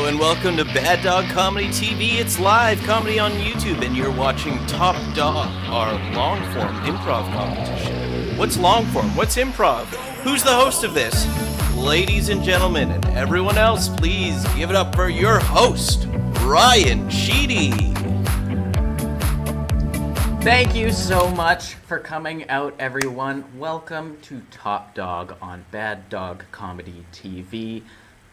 and welcome to Bad Dog Comedy TV. It's live comedy on YouTube, and you're watching Top Dog, our long-form improv competition. What's long-form? What's improv? Who's the host of this? Ladies and gentlemen, and everyone else, please give it up for your host, Ryan Sheedy. Thank you so much for coming out, everyone. Welcome to Top Dog on Bad Dog Comedy TV.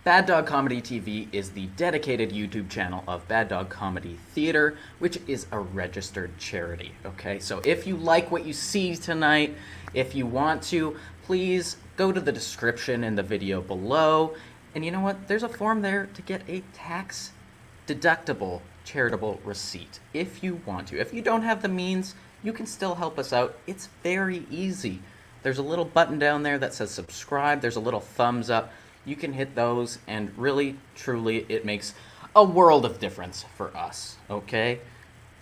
Bad Dog Comedy TV is the dedicated YouTube channel of Bad Dog Comedy Theater, which is a registered charity, okay? So if you like what you see tonight, if you want to, please go to the description in the video below. And you know what? There's a form there to get a tax-deductible charitable receipt if you want to. If you don't have the means, you can still help us out. It's very easy. There's a little button down there that says subscribe. There's a little thumbs up. You can hit those, and really, truly, it makes a world of difference for us, okay?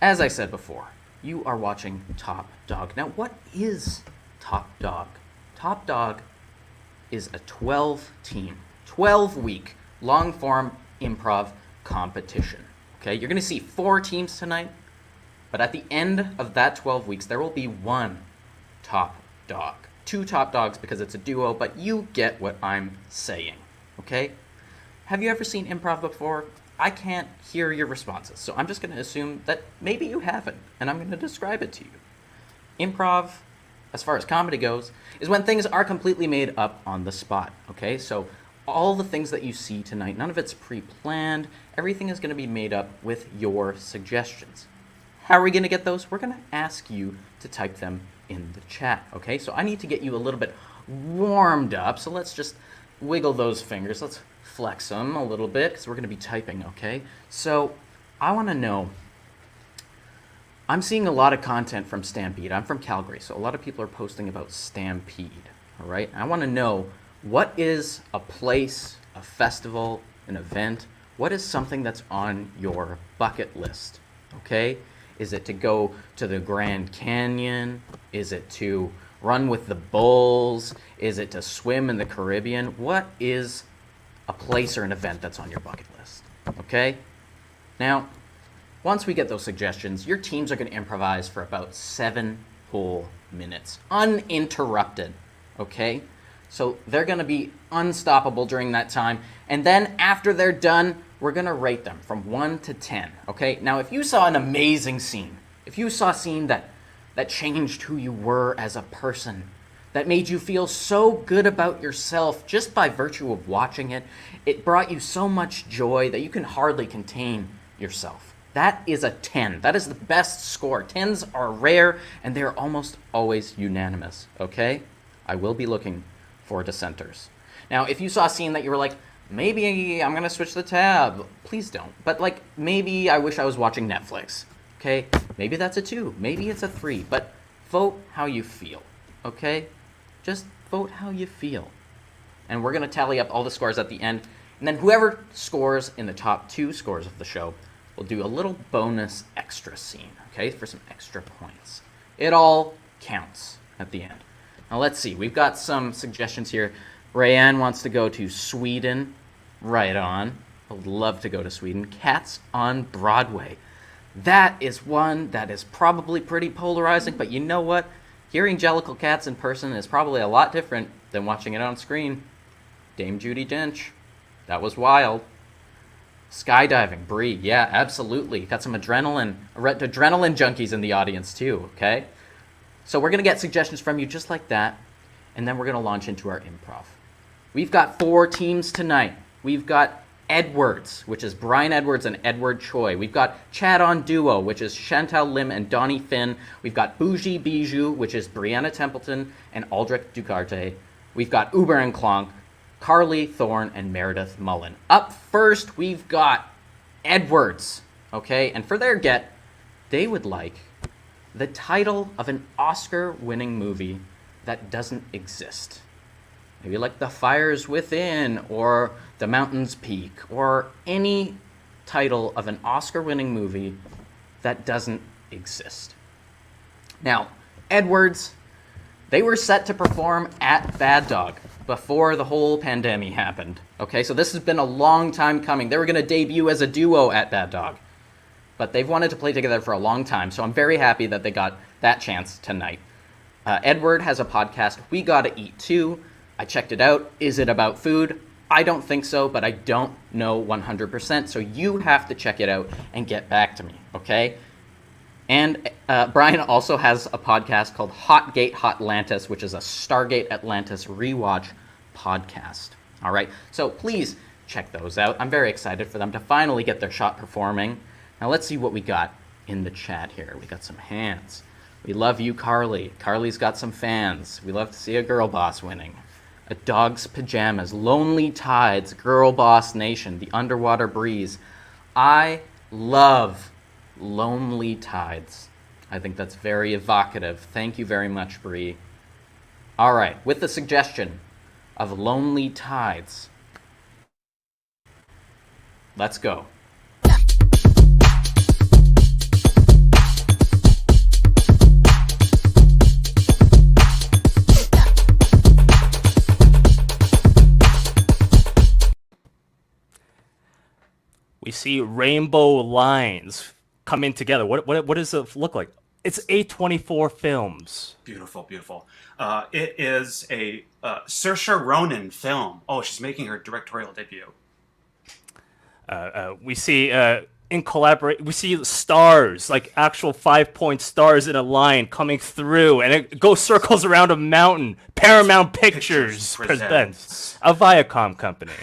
As I said before, you are watching Top Dog. Now, what is Top Dog? Top Dog is a 12-team, 12-week, long-form improv competition, okay? You're going to see 4 teams tonight, but at the end of that 12 weeks, there will be 1 top dog. 2 top dogs because it's a duo, but you get what I'm saying, okay? Have you ever seen improv before? I can't hear your responses, so I'm just going to assume that maybe you haven't, and I'm going to describe it to you. Improv, as far as comedy goes, is when things are completely made up on the spot, okay? So all the things that you see tonight, none of it's pre-planned. Everything is going to be made up with your suggestions. How are we going to get those? We're going to ask you to type them in the chat, okay? So I need to get you a little bit warmed up, so let's just wiggle those fingers. Let's flex them a little bit, because we're going to be typing, okay? So I want to know, I'm seeing a lot of content from Stampede. I'm from Calgary, so a lot of people are posting about Stampede, all right? I want to know, what is a place, a festival, an event? What is something that's on your bucket list, okay? Is it to go to the Grand Canyon? Is it to run with the bulls? Is it to swim in the Caribbean? What is a place or an event that's on your bucket list? Okay? Now, once we get those suggestions, your teams are going to improvise for about 7 whole minutes, uninterrupted. Okay? So they're going to be unstoppable during that time. And then after they're done, we're going to rate them from 1 to 10, okay? Now, if you saw an amazing scene, if you saw a scene that changed who you were as a person, that made you feel so good about yourself just by virtue of watching it, it brought you so much joy that you can hardly contain yourself. That is a 10. That is the best score. 10s are rare, and they're almost always unanimous, okay? I will be looking for dissenters. Now, if you saw a scene that you were like, maybe I'm going to switch the tab. Please don't. But, like, maybe I wish I was watching Netflix. Okay? Maybe that's a 2. Maybe it's a 3. But vote how you feel. Okay? Just vote how you feel. And we're going to tally up all the scores at the end. And then whoever scores in the top 2 scores of the show will do a little bonus extra scene. Okay? For some extra points. It all counts at the end. Now, let's see. We've got some suggestions here. Rayanne wants to go to Sweden. Right on. I would love to go to Sweden. Cats on Broadway. That is one that is probably pretty polarizing, but you know what? Hearing Jellicle Cats in person is probably a lot different than watching it on screen. Dame Judi Dench. That was wild. Skydiving. Bree. Yeah, absolutely. Got some adrenaline junkies in the audience too, okay? So we're going to get suggestions from you just like that, and then we're going to launch into our improv. We've got 4 teams tonight. We've got Edwards, which is Brian Edwards and Edward Choi. We've got Chad on Duo, which is Chantal Lim and Dawnie Finn. We've got Bougie Bijou, which is Briana Templeton and Aldrick Dugaret. We've got Uber and Clonk, Carley, Thorne, and Meredith Mullen. Up first, we've got Edwards, okay? And for their get, they would like the title of an Oscar-winning movie that doesn't exist. Maybe like The Fires Within, or The Mountains Peak, or any title of an Oscar-winning movie that doesn't exist. Now, Edwards, they were set to perform at Bad Dog. before the whole pandemic happened. Okay, so this has been a long time coming. They were going to debut as a duo at Bad Dog, but they've wanted to play together for a long time, so I'm very happy that they got that chance tonight. Edward has a podcast, We Gotta Eat Too. I checked it out. Is it about food? I don't think so, but I don't know 100%, so you have to check it out and get back to me, okay? And Briana also has a podcast called Hot Gate Hotlantis, which is a Stargate Atlantis rewatch podcast. All right, so please check those out. I'm very excited for them to finally get their shot performing. Now let's see what we got in the chat here. We got some hands. We love you, Carley. Carley's got some fans. We love to see a girl boss winning. A Dog's Pajamas, Lonely Tides, Girl Boss Nation, The Underwater Breeze. I love Lonely Tides. I think that's very evocative. Thank you very much, Bree. All right, with the suggestion of Lonely Tides, let's go. We see rainbow lines coming together. What does it look like? It's A24 Films. Beautiful, beautiful. It is a Saoirse Ronan film. Oh, she's making her directorial debut. We see we see stars, like actual 5-point stars in a line coming through, and it goes circles around a mountain. Paramount Pictures presents a Viacom company.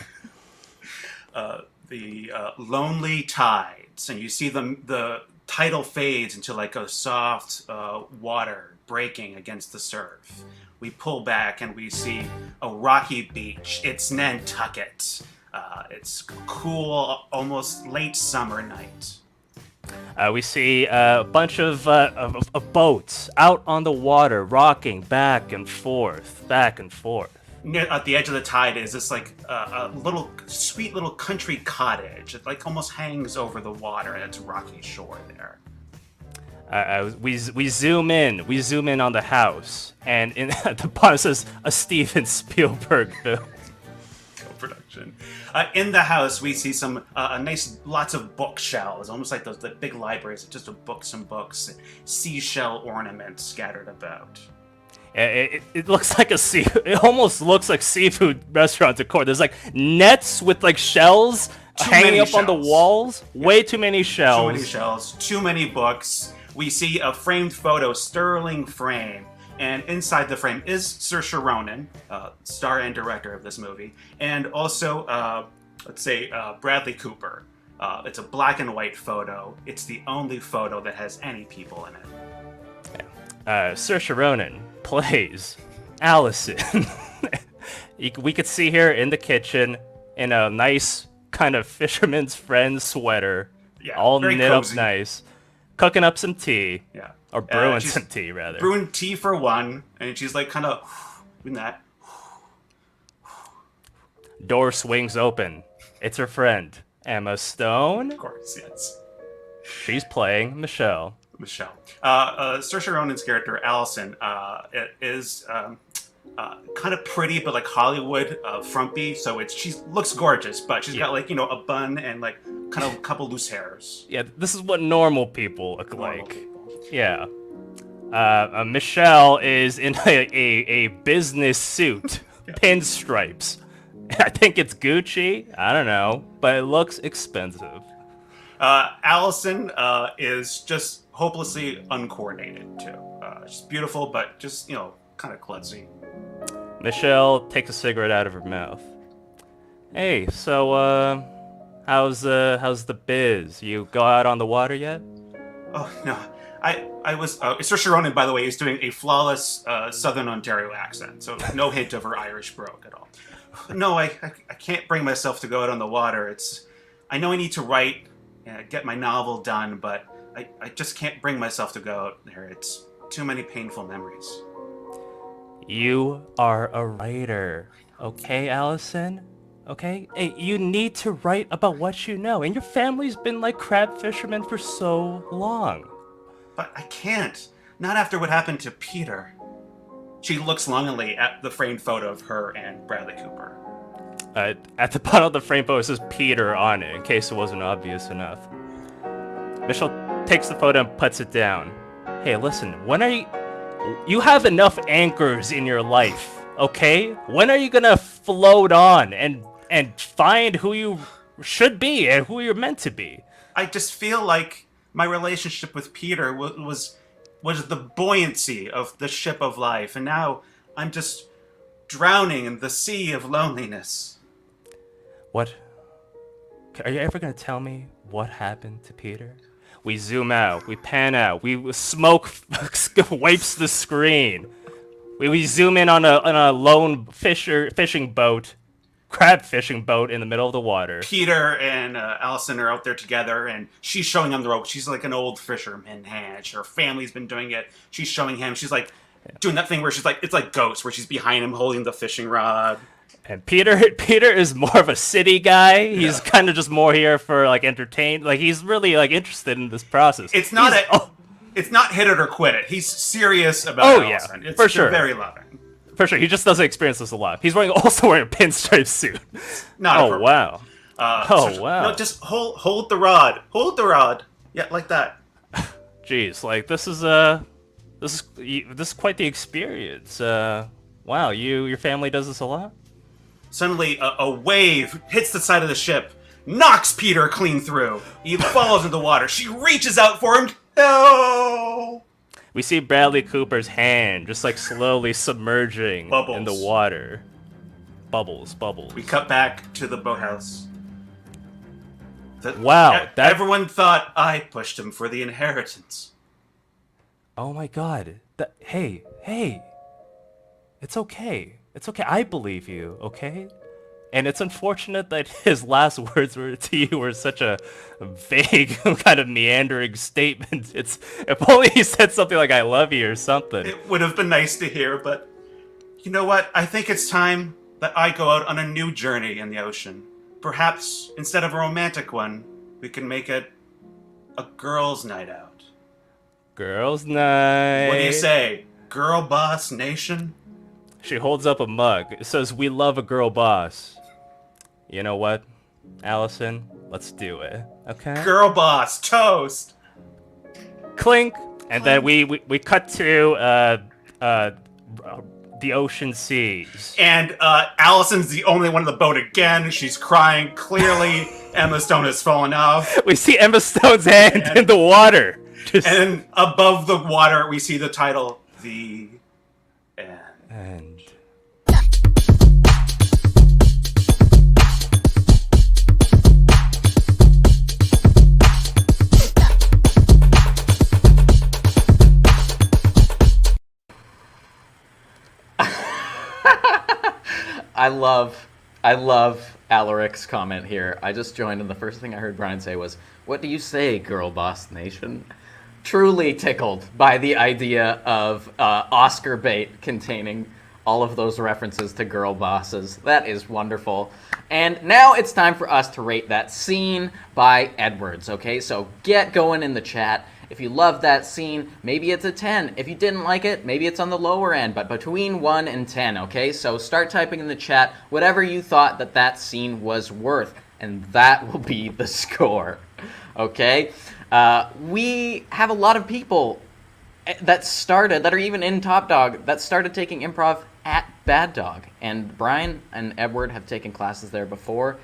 The Lonely Tides, and you see the title fades into like a soft water breaking against the surf. We pull back and we see a rocky beach. It's Nantucket. It's cool, almost late summer night. We see a bunch of boats out on the water, rocking back and forth, back and forth. At the edge of the tide is this like a little sweet little country cottage. It like almost hangs over the water and it's rocky shore there. We zoom in on the house, and at the bottom says a Steven Spielberg film. Production. In the house, we see some lots of bookshelves, almost like the big libraries, just of books and books, and seashell ornaments scattered about. It looks like it almost looks like seafood restaurant decor. There's like nets with like shells hanging up on the walls. Yeah. Way too many shells. Too many shells. Too many books. We see a framed photo, sterling frame, and inside the frame is Saoirse Ronan, star and director of this movie, and also Bradley Cooper. It's a black and white photo. It's the only photo that has any people in it. Saoirse Ronan plays Allison. We could see her in the kitchen in a nice kind of fisherman's friend sweater, all knit cozy. Up nice, cooking up some tea, or brewing some tea rather. Brewing tea for one, and she's like kind of doing that. Door swings open. It's her friend Emma Stone. Of course, yes. She's playing Michelle. Saoirse Ronan's character, Allison, is kind of pretty, but like Hollywood frumpy. So she looks gorgeous, but she's got like, a bun and like kind of a couple loose hairs. Yeah, this is what normal people look like. Yeah. Michelle is in a business suit, pinstripes. I think it's Gucci. I don't know, but it looks expensive. Allison is just hopelessly uncoordinated too. She's beautiful, but just kind of klutzy. Michelle takes a cigarette out of her mouth. Hey, so how's the biz? You go out on the water yet? Oh no, I was. Saoirse Ronan, by the way, is doing a flawless Southern Ontario accent, so no hint of her Irish brogue at all. No, I can't bring myself to go out on the water. I know I need to write. Get my novel done, but I just can't bring myself to go out there. It's too many painful memories. You are a writer, okay, Allison? Okay? Hey, you need to write about what you know, and your family's been like crab fishermen for so long. But I can't. Not after what happened to Peter. She looks longingly at the framed photo of her and Bradley Cooper. At the bottom of the frame photo, it says Peter on it, in case it wasn't obvious enough. Mitchell takes the photo and puts it down. Hey, listen, when are you... You have enough anchors in your life, okay? When are you gonna float on and find who you should be and who you're meant to be? I just feel like my relationship with Peter was the buoyancy of the ship of life, and now I'm just drowning in the sea of loneliness. What? Are you ever gonna tell me what happened to Peter? We zoom out, we pan out, smoke wipes the screen. We zoom in on a lone fishing boat, crab fishing boat in the middle of the water. Peter and Allison are out there together, and she's showing him the rope. She's like an old fisherman hand. Her family's been doing it. She's showing him. She's like doing that thing where she's like, it's like Ghost, where she's behind him holding the fishing rod. And Peter is more of a city guy. He's kind of just more here for like entertain. Like he's really like interested in this process. It's not it's not hit it or quit it. He's serious about Allison. Yeah, for sure. Very loving. For sure, he just doesn't experience this a lot. He's also wearing a pinstripe suit. Wow. Wow. No, just hold the rod. Hold the rod. Yeah, like that. Jeez, like this is quite the experience. Wow, your family does this a lot? Suddenly, a wave hits the side of the ship, knocks Peter clean through. He falls into the water. She reaches out for him. No! We see Bradley Cooper's hand just like slowly submerging in the water. Bubbles. We cut back to the boathouse. Wow. Everyone thought I pushed him for the inheritance. Oh my god. Hey. It's okay. It's okay. I believe you, okay? And it's unfortunate that his last words to you were such a vague, kind of meandering statement. If only he said something like "I love you" or something. It would have been nice to hear, but you know what? I think it's time that I go out on a new journey in the ocean. Perhaps instead of a romantic one, we can make it a girls' night out. Girls' night. What do you say, Girl Boss Nation? She holds up a mug. It says, "We love a girl boss." You know what, Allison? Let's do it, okay? Girl boss, toast! Clink! And then we cut to the ocean seas. And Allison's the only one in the boat again. She's crying. Clearly, Emma Stone has fallen off. We see Emma Stone's hand in the water. And above the water, we see the title, The End. I love Aldrick's comment here. I just joined, and the first thing I heard Brian say was, "What do you say, Girl Boss Nation?" Truly tickled by the idea of Oscar bait containing all of those references to girl bosses. That is wonderful. And now it's time for us to rate that scene by Edwards, okay? So get going in the chat. If you love that scene, maybe it's a 10. If you didn't like it, maybe it's on the lower end, but between 1 and 10, okay? So start typing in the chat whatever you thought that scene was worth, and that will be the score, okay? We have a lot of people that are even in Top Dog, that started taking improv at Bad Dog. And Brian and Edward have taken classes there before.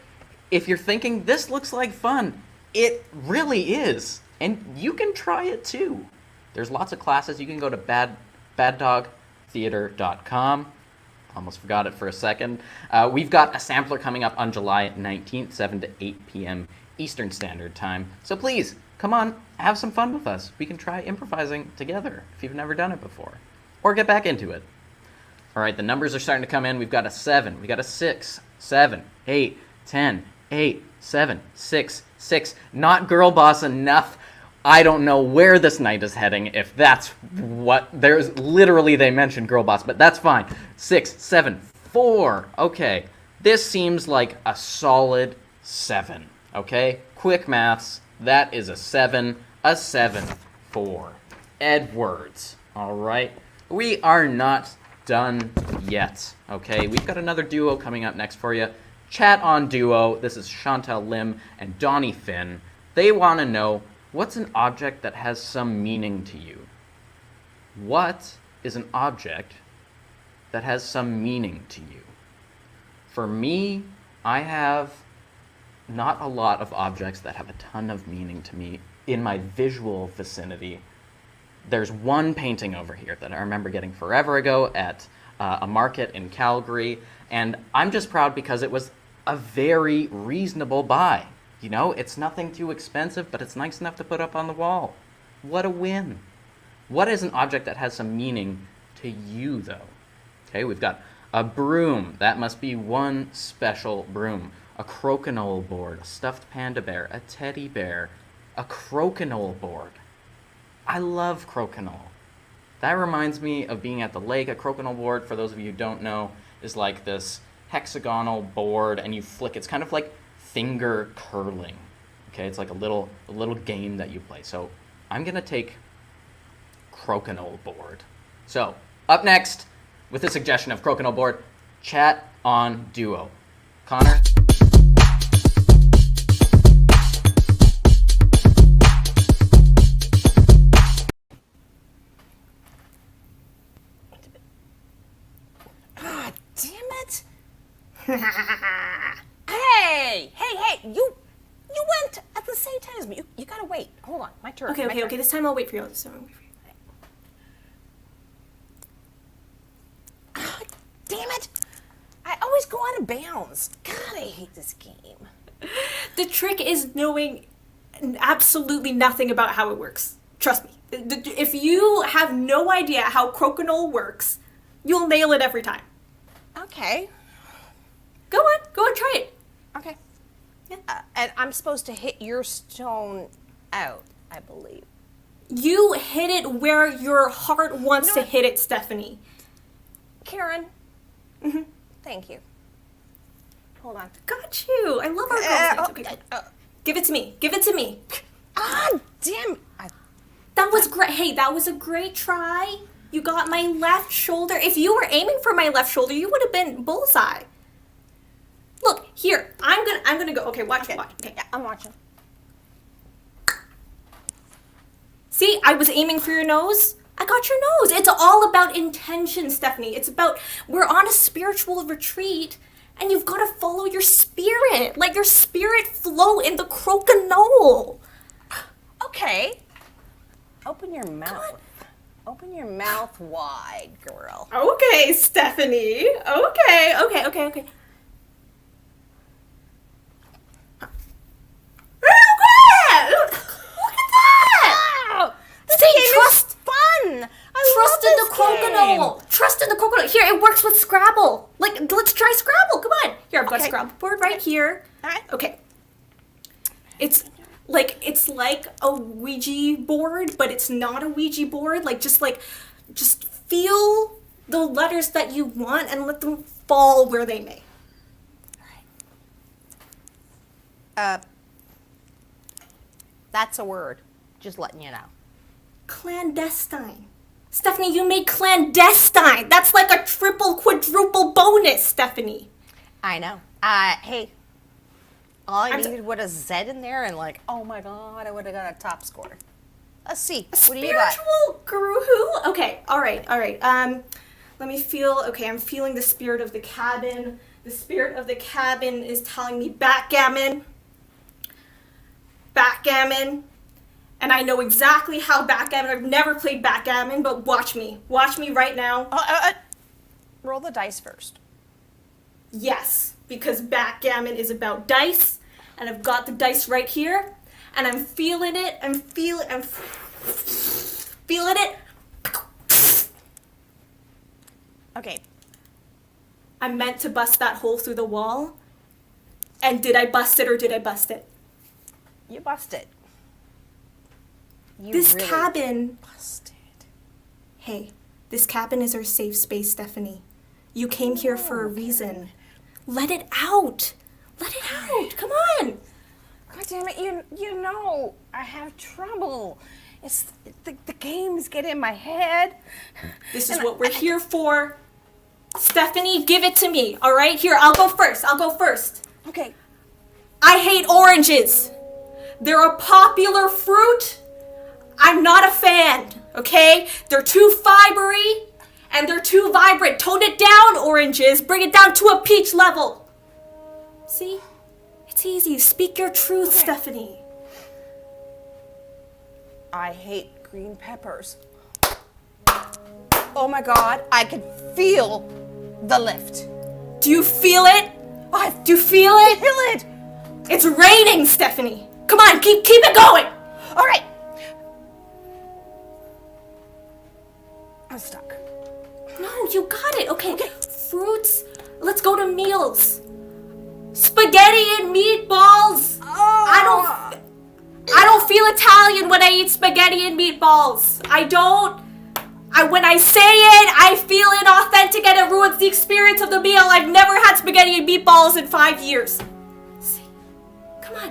If you're thinking, this looks like fun, it really is. And you can try it too. There's lots of classes. You can go to baddogtheater.com. Almost forgot it for a second. We've got a sampler coming up on July 19th, 7 to 8 p.m. Eastern Standard Time. So please, come on, have some fun with us. We can try improvising together if you've never done it before. Or get back into it. All right, the numbers are starting to come in. We've got a 7, we got a 6, 7, 8, 10, 8, 7, 6, 6. Not girl boss enough. I don't know where this night is heading, if that's what... There's literally, they mentioned girl boss, but that's fine. 6, 7, 4. Okay, this seems like a solid 7. Okay, quick maths. That is a 7 for Edwards. All right, we are not done yet. Okay, we've got another duo coming up next for you. Chat on Duo. This is Chantal Lim and Dawnie Finn. They want to know, what's an object that has some meaning to you? What is an object that has some meaning to you? For me, I have not a lot of objects that have a ton of meaning to me in my visual vicinity. There's one painting over here that I remember getting forever ago at a market in Calgary, and I'm just proud because it was a very reasonable buy. You know, it's nothing too expensive, but it's nice enough to put up on the wall. What a win. What is an object that has some meaning to you, though? Okay, we've got a broom. That must be one special broom. A crokinole board, a stuffed panda bear, a teddy bear, a crokinole board. I love crokinole. That reminds me of being at the lake. A crokinole board, for those of you who don't know, is like this hexagonal board, and you flick. It's kind of like finger curling. Okay, it's like a little game that you play. So I'm gonna take crokinole board. So up next, with a suggestion of crokinole board, chat on Duo. Connor. Hey! You went at the same time as me. You gotta wait. Hold on, my turn. Okay. This time I'll wait for you. Ah, damn it! I always go out of bounds. God, I hate this game. The trick is knowing absolutely nothing about how it works. Trust me. If you have no idea how crokinole works, you'll nail it every time. Okay. Go on, try it. Okay. Yeah. And I'm supposed to hit your stone out, I believe. You hit it where your heart wants to hit it, Stephanie. Karen. Thank you. Hold on. Got you. I love our girls. Okay. Give it to me. Ah, damn. That was great. Hey, that was a great try. You got my left shoulder. If you were aiming for my left shoulder, you would have been bullseye. Look, here. I'm gonna go. Okay, watch. Okay, yeah, I'm watching. See, I was aiming for your nose. I got your nose. It's all about intention, Stephanie. It's about, we're on a spiritual retreat, and you've got to follow your spirit. Let your spirit flow in the crokinole. Okay. Open your mouth. Open your mouth wide, girl. Okay, Stephanie. Okay. Look at that! See, trust. Fun. Trust in the crokinole. Trust in the crokinole. Here, it works with Scrabble. Like, let's try Scrabble. Come on. Here, I've got a Scrabble board right here. All right. Okay. It's like a Ouija board, but it's not a Ouija board. Just feel the letters that you want and let them fall where they may. That's a word. Just letting you know. Clandestine. Stephanie, you made clandestine. That's like a triple, quadruple bonus, Stephanie. I know. Hey. All I needed was a Z in there, and oh my god, I would have got a top score. Let's see. What do you got? Spiritual guru? Okay, all right. Let me feel. Okay, I'm feeling the spirit of the cabin. The spirit of the cabin is telling me backgammon. And I know exactly how backgammon. I've never played backgammon, but watch me. Watch me right now. Roll the dice first. Yes, because backgammon is about dice, and I've got the dice right here, and I'm feeling it. I'm feeling it. Okay. I meant to bust that hole through the wall, and did I bust it or did I bust it? You busted. This really cabin. Busted. Hey, this cabin is our safe space, Stephanie. You came here for a reason. Let it out. Come on. God damn it! You know I have trouble. It's the games get in my head. This is what we're here for. Stephanie, give it to me, all right? Here, I'll go first. Okay. I hate oranges. They're a popular fruit. I'm not a fan, okay? They're too fibery and they're too vibrant. Tone it down, oranges. Bring it down to a peach level. See? It's easy. Speak your truth, okay. Stephanie. I hate green peppers. Oh my God, I can feel the lift. Do you feel it? Do you feel it? Feel it. It's raining, Stephanie. Come on, keep it going. All right. I'm stuck. No, you got it. Okay. Fruits. Let's go to meals. Spaghetti and meatballs. Oh. I don't feel Italian when I eat spaghetti and meatballs. When I say it, I feel inauthentic and it ruins the experience of the meal. I've never had spaghetti and meatballs in 5 years. See? Come on.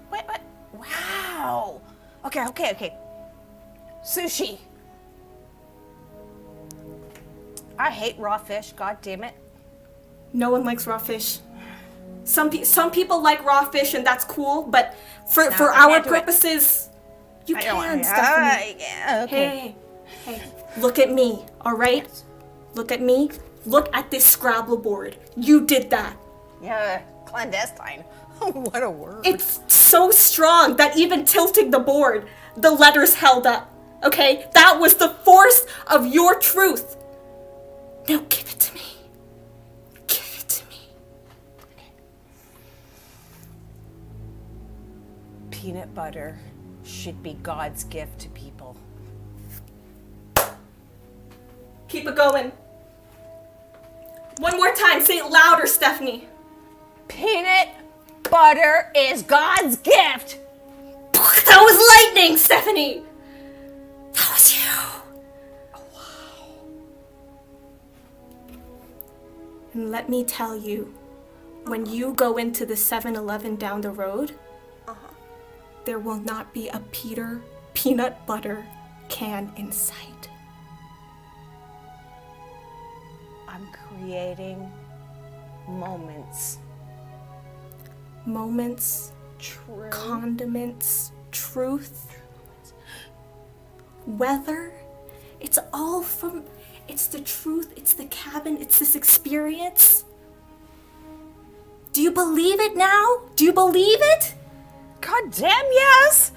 What? Wow. Okay. Sushi. I hate raw fish, god damn it. No one likes raw fish. Some people like raw fish and that's cool, but for our purposes, you can, Stephanie. Okay. Hey, look at me, all right? Yes. Look at me. Look at this Scrabble board. You did that. Yeah, clandestine. What a word. It's so strong that even tilting the board, the letters held up, okay? That was the force of your truth. Now give it to me. Give it to me. Peanut butter should be God's gift to people. Keep it going. One more time. Say it louder, Stephanie. Peanut butter is God's gift. That was lightning, Stephanie. That was you. Oh, wow. And let me tell you, when you go into the 7-Eleven down the road, there will not be a Peter peanut butter can in sight. I'm creating moments. Moments, True. condiments, truth, weather. It's all from, it's the truth, it's the cabin, it's this experience. Do you believe it now? Do you believe it? God damn yes!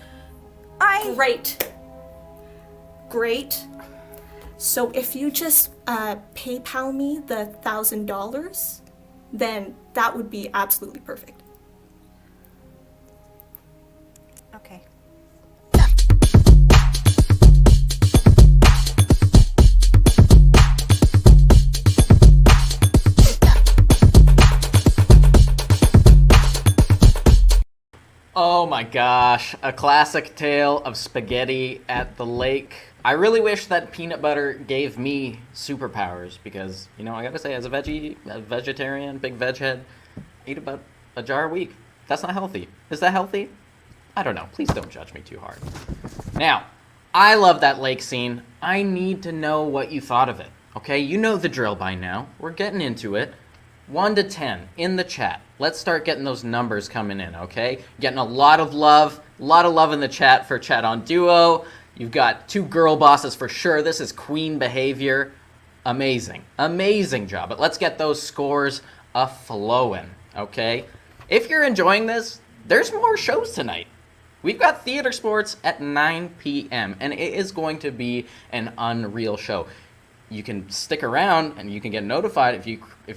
Great. So if you just PayPal me the $1,000, then that would be absolutely perfect. Okay. Oh my gosh, a classic tale of spaghetti at the lake. I really wish that peanut butter gave me superpowers because, you know, I gotta say, as a vegetarian, big veg head, I eat about a jar a week. That's not healthy. Is that healthy? I don't know. Please don't judge me too hard. Now, I love that lake scene. I need to know what you thought of it, okay? You know the drill by now. We're getting into it. 1 to 10 in the chat. Let's start getting those numbers coming in, okay? Getting a lot of love in the chat for Chat on Duo. You've got 2 girl bosses for sure. This is queen behavior. Amazing job. But let's get those scores a-flowing, okay? If you're enjoying this, there's more shows tonight. We've got Theater Sports at 9 p.m. and it is going to be an unreal show. You can stick around and you can get notified if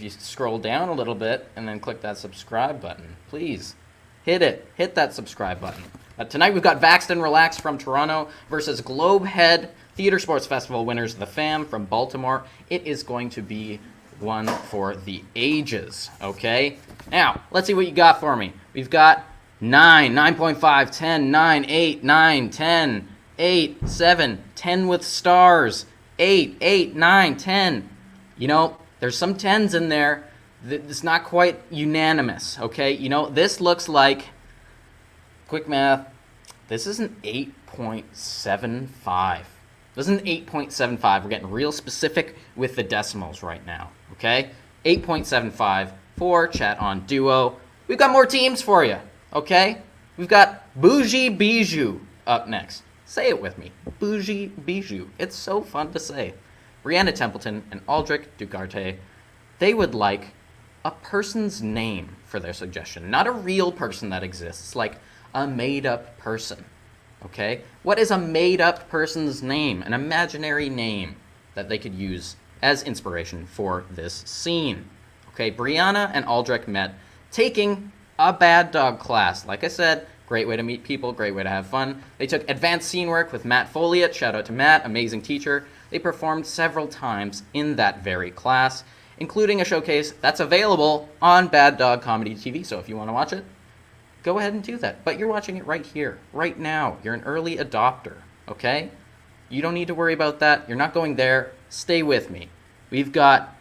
you scroll down a little bit and then click that subscribe button. Please hit it. Hit that subscribe button. Tonight we've got Vaxxed and Relaxed from Toronto versus Globehead Theater Sports Festival winners The Fam from Baltimore. It is going to be one for the ages, okay? Now, let's see what you got for me. We've got 9, 9.5, 10, 9, 8, 9, 10, 8, 7, 10 with stars. 8, 8, 9, 10. You know, there's some 10s in there. It's not quite unanimous, okay? You know, this looks like, quick math, this is an 8.75. This is an 8.75. We're getting real specific with the decimals right now, okay? 8.75 for Chat on Duo. We've got more teams for you, okay? We've got Bougie Bijou up next. Say it with me. Bougie Bijou. It's so fun to say. Briana Templeton and Aldrick Dugaret, they would like a person's name for their suggestion. Not a real person that exists, like a made-up person. Okay? What is a made-up person's name? An imaginary name that they could use as inspiration for this scene. Okay, Briana and Aldrick met taking a bad dog class. Like I said, great way to meet people, great way to have fun. They took advanced scene work with Matt Folliott. Shout out to Matt, amazing teacher. They performed several times in that very class, including a showcase that's available on Bad Dog Comedy TV. So if you want to watch it, go ahead and do that. But you're watching it right here, right now. You're an early adopter, okay? You don't need to worry about that. You're not going there. Stay with me. We've got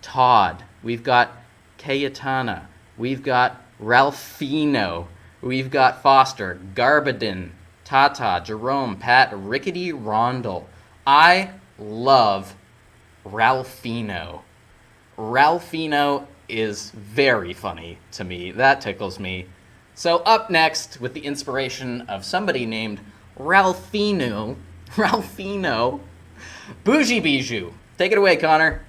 Todd. We've got Cayetana. We've got Ralphino. We've got Foster, Garbadin, Tata, Jerome, Pat, Rickety, Rondell. I love Ralphino. Ralphino is very funny to me. That tickles me. So up next, with the inspiration of somebody named Ralphino, Bougie Bijou. Take it away, Connor.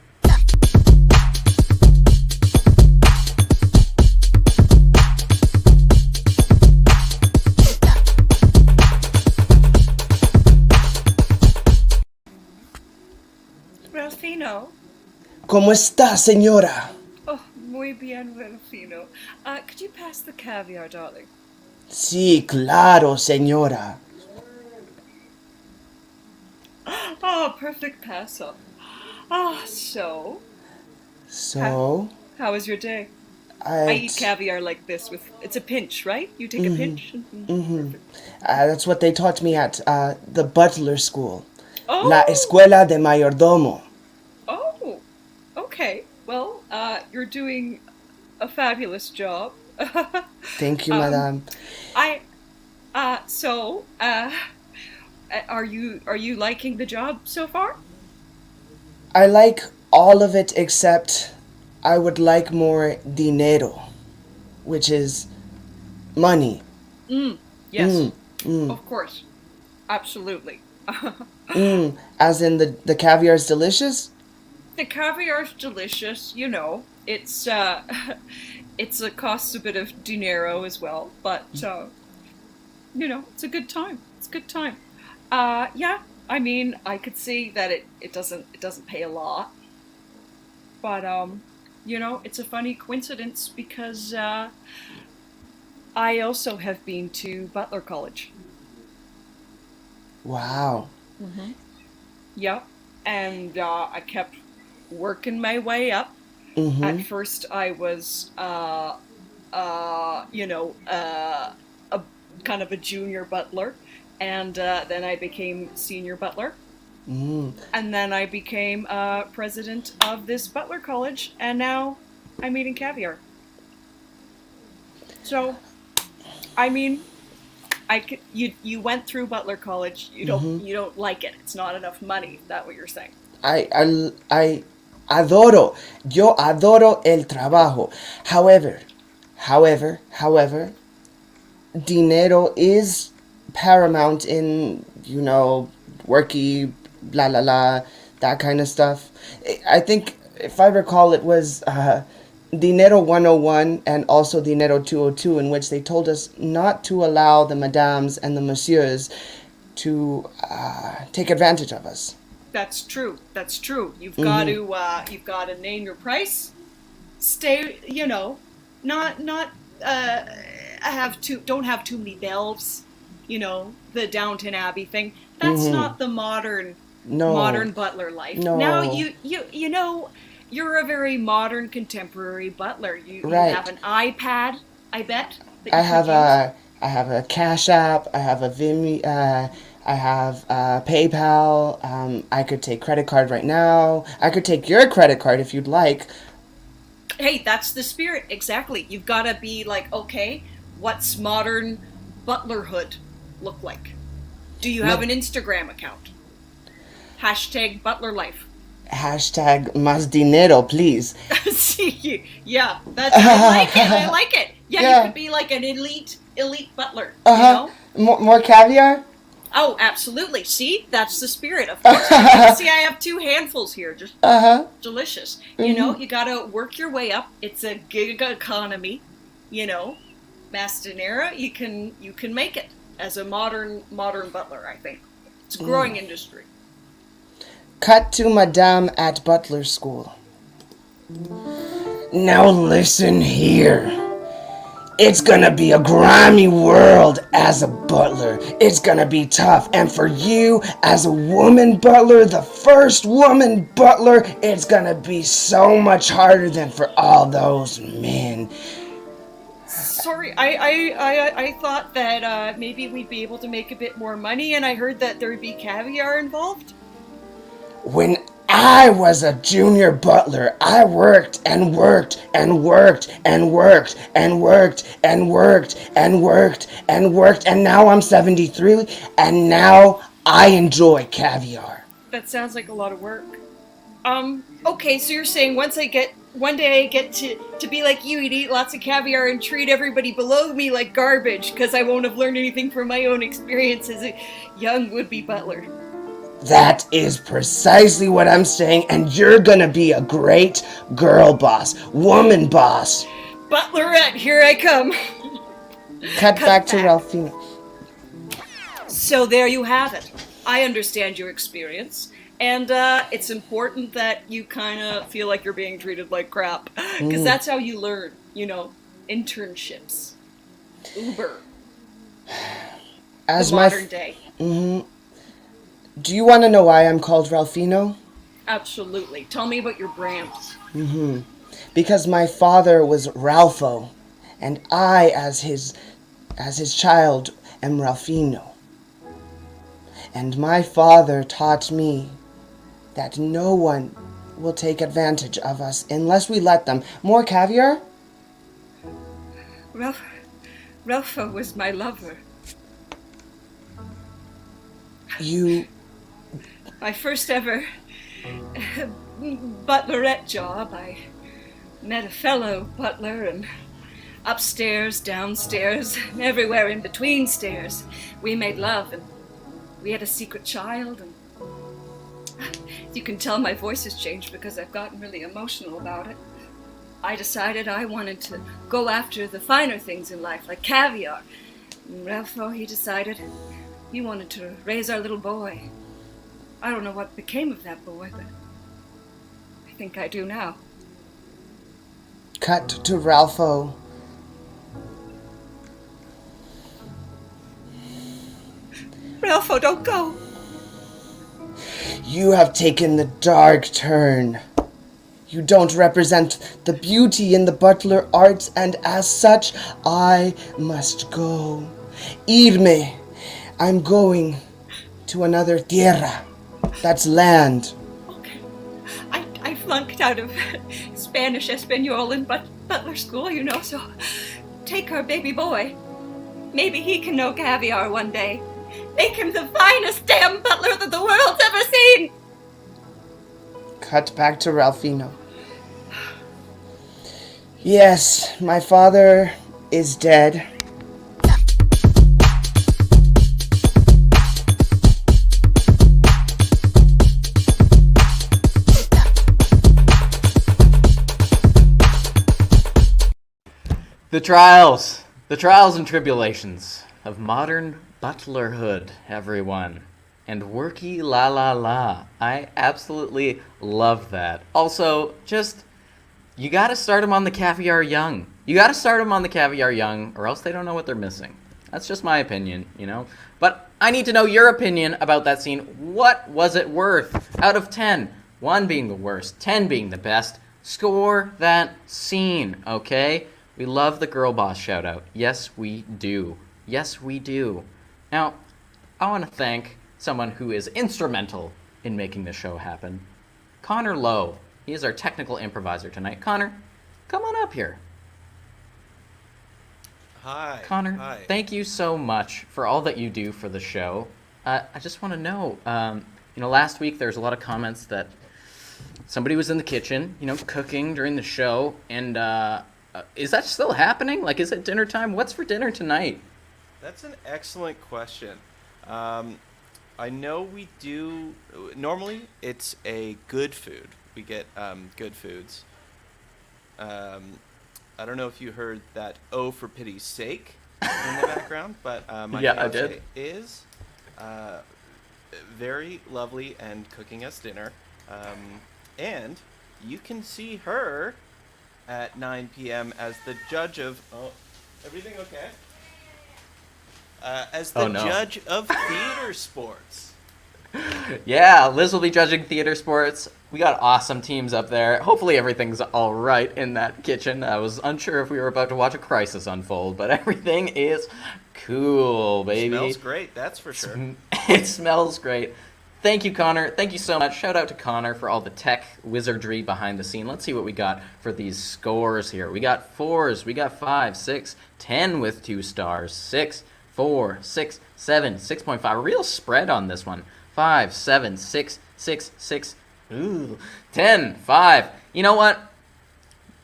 Ralphino. ¿Cómo está, señora? Oh, muy bien, Ralphino. Could you pass the caviar, darling? Sí, claro, señora. Oh, perfect pass-up. So? So? How was your day? I eat caviar like this with... It's a pinch, right? You take a pinch? That's what they taught me at the butler school. Oh. La Escuela de Mayordomo. Oh, okay. Well, you're doing a fabulous job. Thank you, madame. Are you liking the job so far? I like all of it except I would like more dinero, which is money. Yes. Of course. Absolutely. As in the caviar is delicious? The caviar's delicious, you know. It's it costs a bit of dinero as well, but you know, it's a good time. It's a good time. Yeah, I mean, I could see that it doesn't pay a lot. But you know, it's a funny coincidence because I also have been to Butler College. Wow. Yep. And I kept working my way up. At first I was you know, a kind of a junior butler, and then I became senior butler. And then I became president of this Butler College, and now I'm eating caviar. So, I mean, you went through Butler College. You don't like it. It's not enough money. Is that what you're saying? I adoro. Yo adoro el trabajo. However, dinero is paramount in, you know, worky, blah, blah, blah, that kind of stuff. I think, if I recall, it was Dinero 101 and also Dinero 202, in which they told us not to allow the madames and the messieurs to take advantage of us. That's true. That's true. You've got to name your price. Stay, you know, not don't have too many bells. You know, the Downton Abbey thing. That's not the modern butler life. No. Now you know, you're a very modern contemporary butler. You have an iPad, I bet. I have a Cash App. I have a Vimeo. I have PayPal. I could take credit card right now. I could take your credit card if you'd like. Hey, that's the spirit. Exactly. You've got to be like, okay, what's modern butlerhood look like? Do you have an Instagram account? Hashtag butler life. Hashtag más dinero, please. See, yeah, I like it. Yeah, Yeah. you could be like an elite butler, you know? More caviar? Oh, absolutely. See, that's the spirit. Of course. See, I have 2 handfuls here. Just delicious. You know, you gotta work your way up. It's a gig economy. You know, Más dinero, you can make it as a modern butler. I think it's a growing industry. Cut to Madame at Butler School. Now listen here. It's gonna be a grimy world as a butler. It's gonna be tough. And for you, as a woman butler, the first woman butler, it's gonna be so much harder than for all those men. Sorry, I thought that maybe we'd be able to make a bit more money, and I heard that there would be caviar involved. When I was a junior butler, I worked and worked and worked and worked and worked and worked and worked and worked, and now I'm 73, and now I enjoy caviar. That sounds like a lot of work. Okay, so you're saying one day I get to be like you and eat lots of caviar and treat everybody below me like garbage because I won't have learned anything from my own experience as a young would-be butler. That is precisely what I'm saying, and you're gonna be a great girl boss, woman boss. Butlerette, here I come. Cut back to Ralphina. So there you have it. I understand your experience, and it's important that you kind of feel like you're being treated like crap, because that's how you learn, you know, internships. Uber. As the modern day. Do you want to know why I'm called Ralphino? Absolutely. Tell me about your brand. Because my father was Ralpho, and I, as his child, am Ralphino. And my father taught me that no one will take advantage of us unless we let them. More caviar? Ralpho was my lover. My first ever butlerette job, I met a fellow butler, and upstairs, downstairs, and everywhere in between stairs, we made love, and we had a secret child, and you can tell my voice has changed because I've gotten really emotional about it. I decided I wanted to go after the finer things in life, like caviar. And Ralpho, he decided he wanted to raise our little boy. I don't know what became of that boy, but I think I do now. Cut to Ralpho. Ralpho, don't go. You have taken the dark turn. You don't represent the beauty in the butler arts, and as such, I must go. Irme. I'm going to another tierra. That's land. Okay. I flunked out of Spanish Espanol in butler school, you know, so take our baby boy. Maybe he can know caviar one day. Make him the finest damn butler that the world's ever seen! Cut back to Ralphino. Yes, my father is dead. The trials and tribulations of modern butlerhood, everyone. And worky la la la. I absolutely love that. Also, you gotta start them on the caviar young. You gotta start them on the caviar young, or else they don't know what they're missing. That's just my opinion, you know? But I need to know your opinion about that scene. What was it worth out of 10? 1 being the worst, 10 being the best. Score that scene, okay? We love the girl boss shout out. Yes, we do. Yes, we do. Now, I want to thank someone who is instrumental in making this show happen. Connor Lowe. He is our technical improviser tonight. Connor, come on up here. Hi. Connor, Hi. thank you so much for all that you do for the show. I just want to know, last week there was a lot of comments that somebody was in the kitchen, cooking during the show, and is that still happening? Like, is it dinner time? What's for dinner tonight? That's an excellent question. I know we do. Normally, it's a good food. We get good foods. I don't know if you heard that "Oh, for pity's sake" in the background, but my fiance is very lovely and cooking us dinner. And you can see her at 9 p.m. as the judge of... Oh, everything okay? As the judge of theater sports. Yeah, Liz will be judging theater sports. We got awesome teams up there. Hopefully everything's all right in that kitchen. I was unsure if we were about to watch a crisis unfold, but everything is cool, baby. It smells great, that's for sure. It smells great. Thank you, Connor. Thank you so much. Shout out to Connor for all the tech wizardry behind the scene. Let's see what we got for these scores here. We got 4s, we got 5, 6, 10 with 2 stars, 6, 4, 6, 7, 6.5. A real spread on this one. 5, 7, 6, 6, 6, 10, 5. You know what?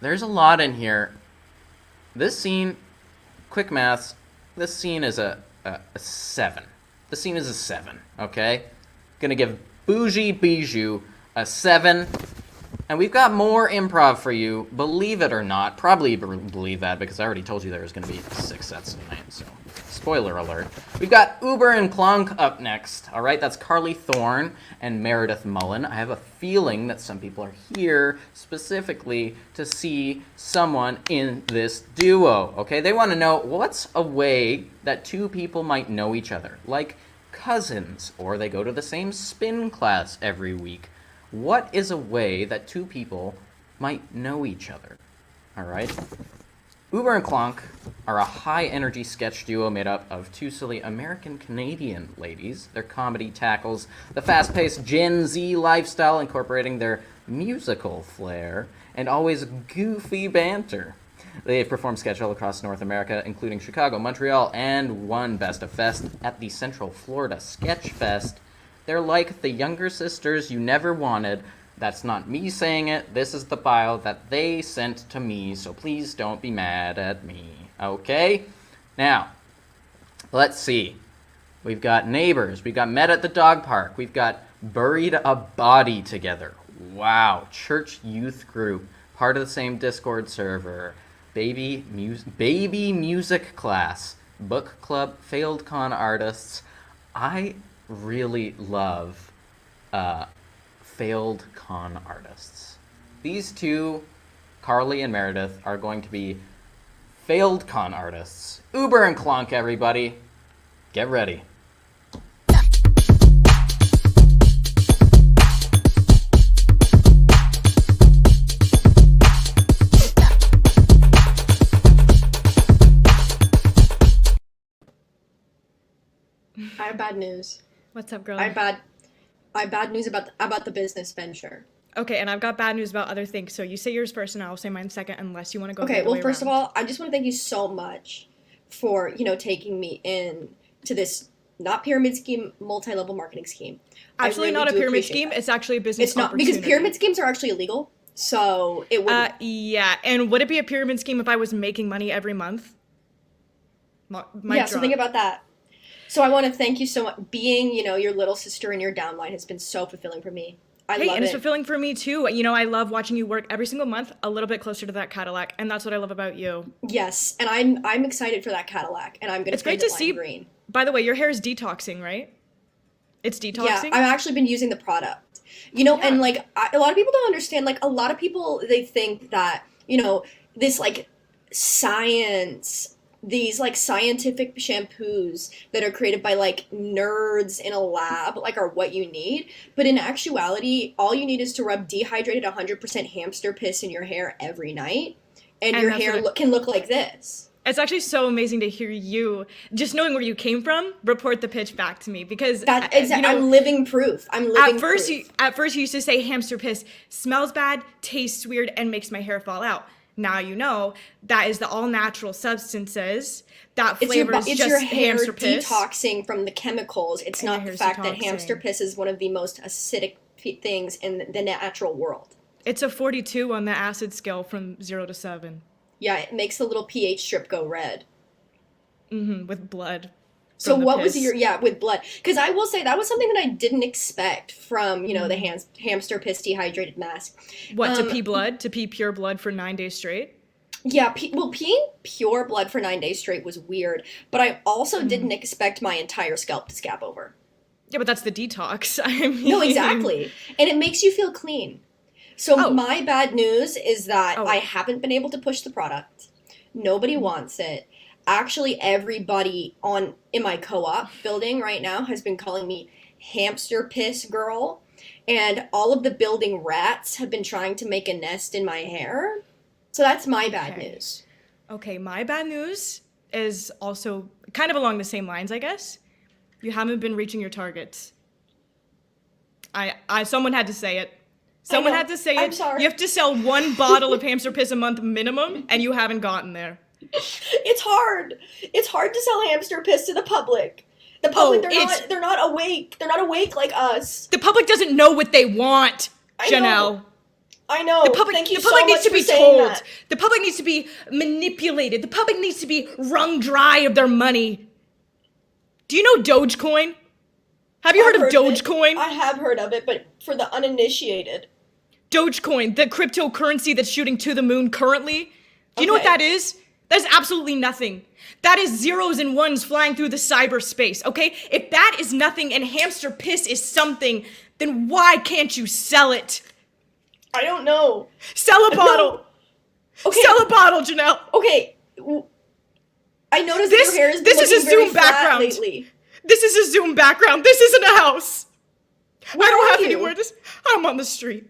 There's a lot in here. This scene, quick maths, this scene is a 7. The scene is a 7, okay? Gonna give Bougie Bijou a 7. And we've got more improv for you, believe it or not. Probably believe that because I already told you there was gonna be 6 sets tonight, so spoiler alert. We've got Uber and Clonk up next. All right, that's Carley, Thorne, and Meredith Mullen. I have a feeling that some people are here specifically to see someone in this duo, okay? They want to know what's a way that 2 people might know each other, like cousins, or they go to the same spin class every week. What is a way that 2 people might know each other? All right. Uber and Clonk are a high-energy sketch duo made up of 2 silly American-Canadian ladies. Their comedy tackles the fast-paced Gen Z lifestyle, incorporating their musical flair and always goofy banter. They perform sketch all across North America, including Chicago, Montreal, and won Best of Fest at the Central Florida Sketch Fest. They're like the younger sisters you never wanted. That's not me saying it. This is the bio that they sent to me, so please don't be mad at me, okay? Now, let's see. We've got neighbors. We've got met at the dog park. We've got buried a body together. Wow. Church youth group. Part of the same Discord server. Baby music class. Book club. Failed con artists. I really love failed con artists. These 2, Carley and Meredith, are going to be failed con artists. Uber and Clonk, everybody. Get ready. I have bad news. What's up, girl? I have bad news about the business venture. Okay, and I've got bad news about other things. So you say yours first, and I'll say mine second, unless you want to go. Okay. Well, first of all, I just want to thank you so much for taking me in to this not pyramid scheme, multi-level marketing scheme. Actually, not a pyramid scheme. That. It's actually a business. It's not because pyramid schemes are actually illegal. So it would. Yeah, and would it be a pyramid scheme if I was making money every month? So think about that. So I want to thank you so much. Being, your little sister in your downline has been so fulfilling for me. I love it. It's fulfilling for me too. I love watching you work every single month a little bit closer to that Cadillac, and that's what I love about you. Yes, and I'm excited for that Cadillac, and I'm going to paint it lime green. By the way, your hair is detoxing, right? It's detoxing? Yeah, I've actually been using the product. And a lot of people don't understand, a lot of people, they think that, this science, these scientific shampoos that are created by nerds in a lab are what you need, but in actuality all you need is to rub dehydrated 100% hamster piss in your hair every night and your hair can look like this. It's actually so amazing to hear you, just knowing where you came from, report the pitch back to me, because that's exactly, I'm living proof. At first you used to say hamster piss smells bad, tastes weird, and makes my hair fall out. Now you know that is the all-natural substances that It's flavors it's just your hair hamster piss. detoxing from the chemicals. It's And your not the hair's fact that detoxing. hamster piss is one of the most acidic things in the natural world. It's a 42 on the acid scale from 0 to 7. Yeah, it makes the little pH strip go red. With blood. So from the what was piss. your with blood? Because I will say that was something that I didn't expect from the hamster piss dehydrated mask. What, to pee blood? To pee pure blood for 9 days straight? Yeah, peeing pure blood for 9 days straight was weird, but I also didn't expect my entire scalp to scab over. Yeah, but that's the detox. I mean... No, exactly. And it makes you feel clean. So Oh. my bad news is that Oh. I haven't been able to push the product. Nobody wants it. Actually, everybody in my co-op building right now has been calling me hamster piss girl, and all of the building rats have been trying to make a nest in my hair. So that's my bad news. Okay, my bad news is also kind of along the same lines, I guess. You haven't been reaching your targets. Someone had to say it. Someone know. had to say I'm it. sorry. You have to sell 1 bottle of hamster piss a month minimum, and you haven't gotten there. It's hard. It's hard to sell hamster piss to the public. The public, it's- they're not awake. They're not awake like us. The public doesn't know what they want, I Janelle. know. I know. The public, Thank you the public so needs much to for be saying told. that. The public needs to be manipulated. The public needs to be wrung dry of their money. Do you know Dogecoin? Have you heard of it. Dogecoin? I have heard of it, but for the uninitiated. Dogecoin, the cryptocurrency that's shooting to the moon currently. Do you know what Okay. that is? That is absolutely nothing. That is zeros and ones flying through the cyberspace, okay? If that is nothing and hamster piss is something, then why can't you sell it? I don't know. Sell a bottle. Okay. Sell a bottle, Janelle. Okay. I noticed This- that your hair has this been is a looking very Zoom flat background. lately. This is a Zoom background. This isn't a house. Where I don't are have you? anywhere to... I'm on the street.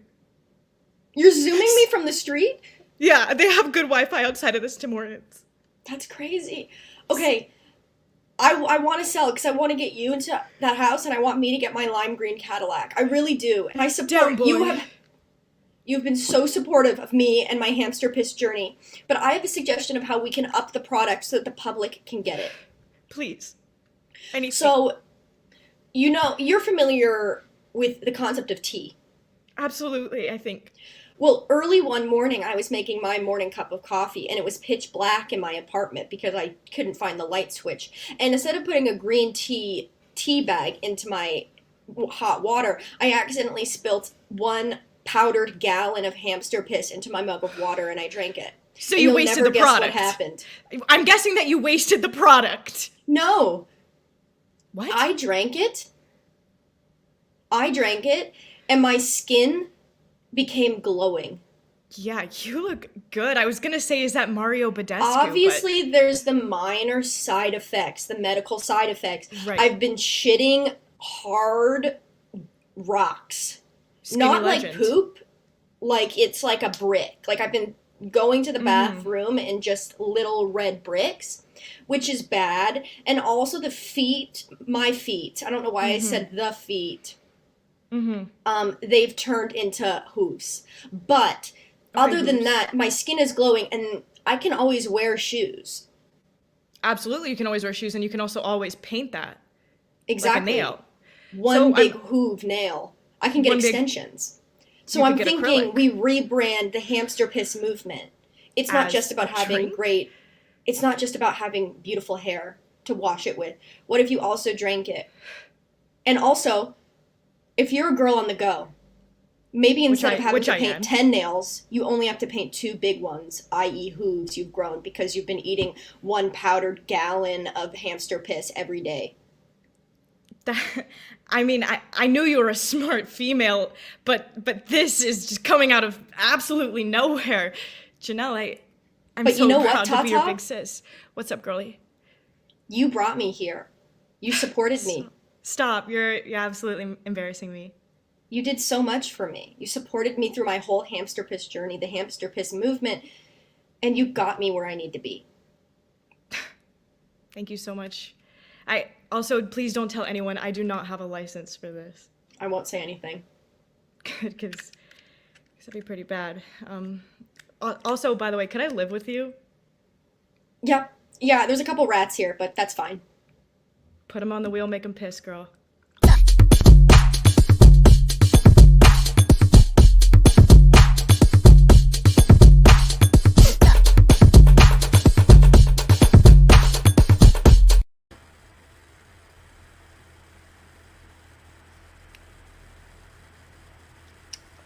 You're zooming me from the street? Yeah, they have good Wi-Fi outside of this Tim Hortons. That's crazy. Okay. I want to sell because I want to get you into that house and I want me to get my lime green Cadillac. I really do. And I support Damn, you. boy. You've been so supportive of me and my hamster piss journey. But I have a suggestion of how we can up the product so that the public can get it. Please. I need So, you know, you're familiar with the concept of tea. Absolutely, I think. Well, early one morning, I was making my morning cup of coffee, and it was pitch black in my apartment because I couldn't find the light switch. And instead of putting a green tea bag into my hot water, I accidentally spilt 1 powdered gallon of hamster piss into my mug of water, and I drank it. So And you you'll wasted never the guess product. What happened? I'm guessing that you wasted the product. No, What? I drank it, and my skin became glowing. Yeah, you look good. I was gonna say, is that Mario Badescu? Obviously, there's the minor side effects, the medical side effects. Right. I've been shitting hard rocks. Skinny Not legend. like poop, like it's like a brick. Like I've been going to the bathroom in just little red bricks, which is bad. And also the feet, my feet, I don't know why I said the feet. They've turned into hooves. But other than hooves. that, my skin is glowing and I can always wear shoes. Absolutely, you can always wear shoes, and you can also always paint that. Exactly. Like a nail. One So big I'm- hoove nail. I can get One big- extensions. So You I'm could get thinking acrylic. we rebrand the hamster piss movement. It's not As just about a having drink? it's not just about having beautiful hair to wash it with. What if you also drank it? And also, if you're a girl on the go, maybe instead of having which to I paint am. 10 nails, you only have to paint 2 big ones, i.e. hooves you've grown because you've been eating 1 powdered gallon of hamster piss every day. I mean, I knew you were a smart female, but this is just coming out of absolutely nowhere. Janelle, I'm But so you know what, proud to be your Tata? big sis. What's up, girlie? You brought me here. You supported me. Stop, you're absolutely embarrassing me. You did so much for me. You supported me through my whole hamster piss journey, the hamster piss movement, and you got me where I need to be. Thank you so much. I also, please don't tell anyone I do not have a license for this. I won't say anything. Good, because that'd be pretty bad. Also, by the way, can I live with you? Yeah, yeah, there's a couple rats here, but that's fine. Put them on the wheel, make them piss, girl.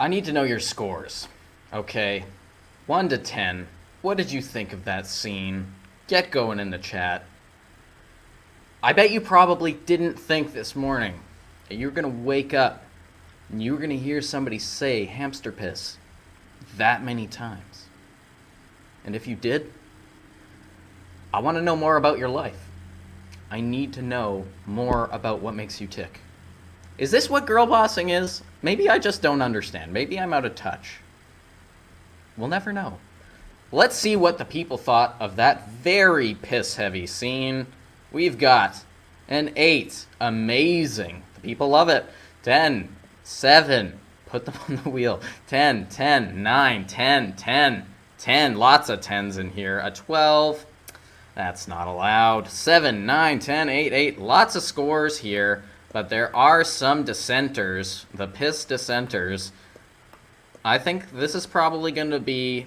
I need to know your scores. Okay. 1 to 10. What did you think of that scene? Get going in the chat. I bet you probably didn't think this morning that you were going to wake up and you were going to hear somebody say hamster piss that many times. And if you did, I want to know more about your life. I need to know more about what makes you tick. Is this what girl bossing is? Maybe I just don't understand. Maybe I'm out of touch. We'll never know. Let's see what the people thought of that very piss-heavy scene. We've got an 8. Amazing. The people love it. 10. 7. Put them on the wheel. 10. 10. 9. 10. 10. 10. Lots of 10s in here. A 12. That's not allowed. 7. 9. 10. 8. 8. Lots of scores here. But there are some dissenters. The piss dissenters. I think this is probably going to be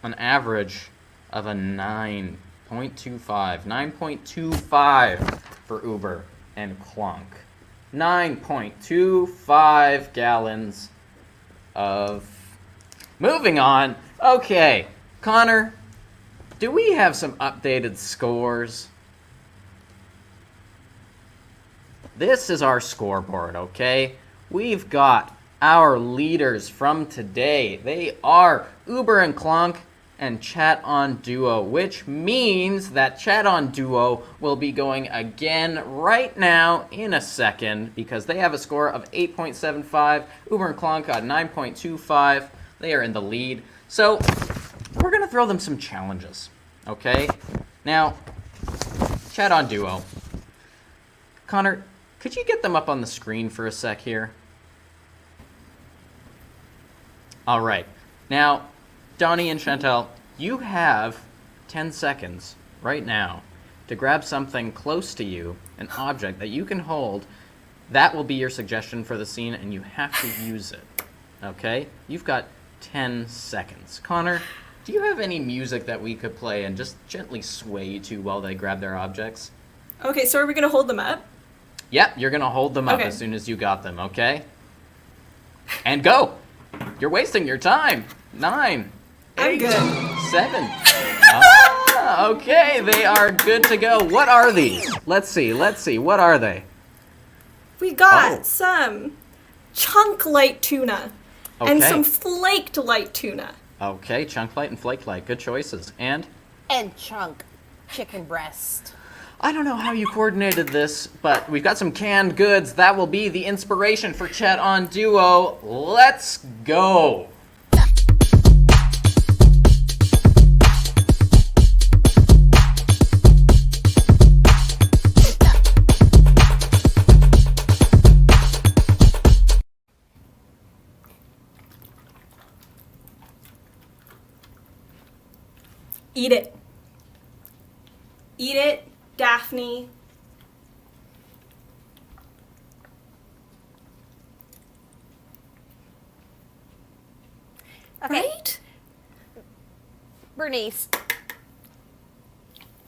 an average of a 9.25. 9.25 for Uber and Clunk. 9.25 gallons of... Moving on. Okay, Connor, do we have some updated scores? This is our scoreboard, okay? We've got our leaders from today. They are Uber and Clunk and Chat on Duo, which means that Chat on Duo will be going again right now in a second because they have a score of 8.75. Uber and Clunk got 9.25. They are in the lead. So we're going to throw them some challenges, okay? Now, Chat on Duo. Connor, could you get them up on the screen for a sec here? All right. Now, Dawnie and Chantal, you have 10 seconds right now to grab something close to you, an object that you can hold. That will be your suggestion for the scene, and you have to use it. Okay? You've got 10 seconds. Connor, do you have any music that we could play and just gently sway to while they grab their objects? Okay, so are we gonna hold them up? Yep, you're going to hold them up as soon as you got them, okay? And go! You're wasting your time. 9, 8, 7. Okay, they are good to go. What are these? Let's see. What are they? We got some chunk light tuna and some flaked light tuna. Okay, chunk light and flaked light. Good choices. And chunk chicken breast. I don't know how you coordinated this, but we've got some canned goods. That will be the inspiration for Chat on Duo. Let's go. Eat it. Eat it, Daphne. Okay. Right? Bernice.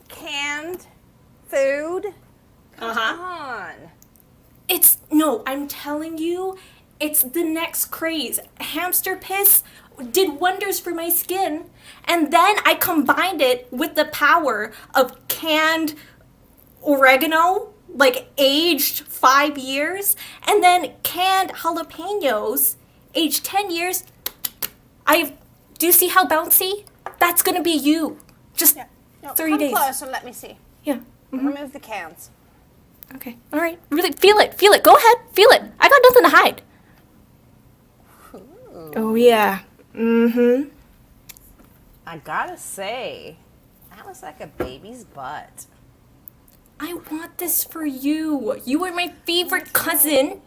Canned food? Come on. I'm telling you, it's the next craze. Hamster piss did wonders for my skin. And then I combined it with the power of canned oregano, like aged 5 years, and then canned jalapenos, aged 10 years. Do you see how bouncy? That's gonna be you. Just 30 days. Come close and let me see. Yeah. Remove the cans. Okay. All right. Really feel it. Feel it. Go ahead. Feel it. I got nothing to hide. Ooh. Oh yeah. Mm-hmm. I gotta say, that was like a baby's butt. I want this for you. You are my favorite cousin.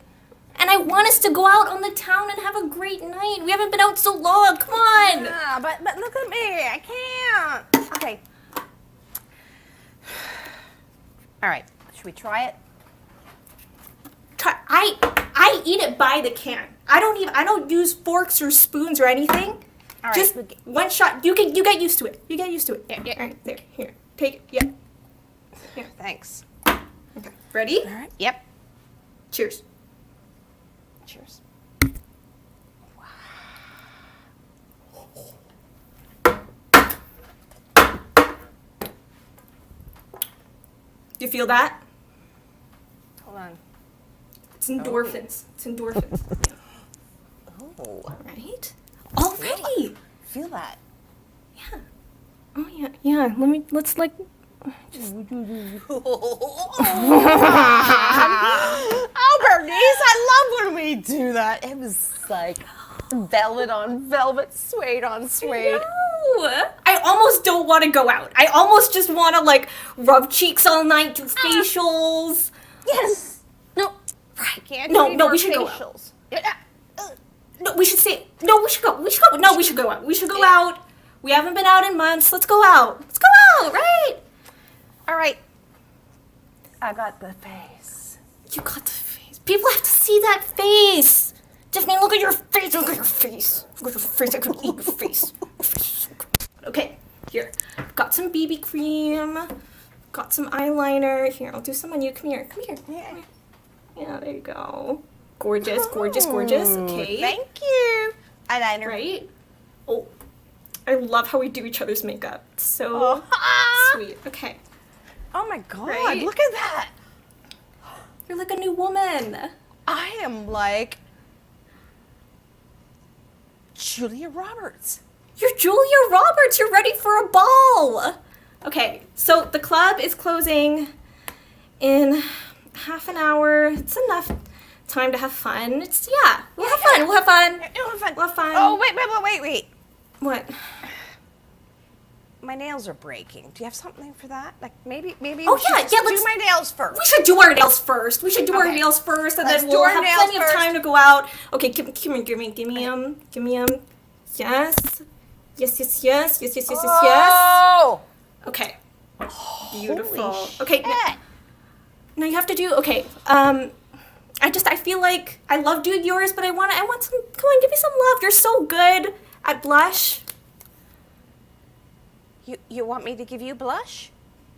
And I want us to go out on the town and have a great night. We haven't been out so long. Come on. Yeah, but look at me. I can't. Okay. All right. Should we try it? I eat it by the can. I don't use forks or spoons or anything. All right. Just one shot. You get used to it. You get used to it. Yeah. All right, there. Here. Take it. Yeah. Here. Thanks. Okay. Ready? All right. Yep. Cheers. Cheers. You feel that? Hold on. It's endorphins. It's endorphins. Oh. Right? Already. Feel that. Yeah. Oh yeah. Yeah. Let's like. Just... Oh, Bernice, I love when we do that. It was like velvet on velvet, suede on suede. I almost don't want to go out. I almost just want to like rub cheeks all night, do facials. Yes. No. Right. Can't No, do no, more we should go facials. out. No, we should say. No, we should go. We should go. No, we should go out. We should go out. We haven't been out in months. Let's go out. Let's go out, right? All right. I got the face. You got the face. People have to see that face. Daphne, look at your face. Look at your face. Look at your face. I could eat your face. Okay, here. Got some BB cream. Got some eyeliner. Here, I'll do some on you. Come here. Come here. Yeah. Yeah, there you go. Gorgeous, gorgeous, gorgeous. Okay. Thank you. Eyeliner. Right? Oh, I love how we do each other's makeup. So sweet. Okay. Oh my God, Right? look at that. You're like a new woman. I am like Julia Roberts. You're Julia Roberts. You're ready for a ball. Okay, so the club is closing in half an hour. It's enough time to have fun. We'll have fun. We'll have fun. You'll have fun. We'll have fun. Oh, wait. What? My nails are breaking. Do you have something for that? Like maybe Oh, we yeah, should yeah, do let's- my nails first. We should do our nails first. We should do our Okay. nails first, and Let's then do we'll our have nails plenty of first. time to go out. Okay, give me. Give me 'em. Yes. Yes. Oh! Okay. Beautiful. Holy Okay. shit. Now you have to do. Okay. I feel like I love doing yours, but I want some. Come on, give me some love. You're so good at blush. You want me to give you blush?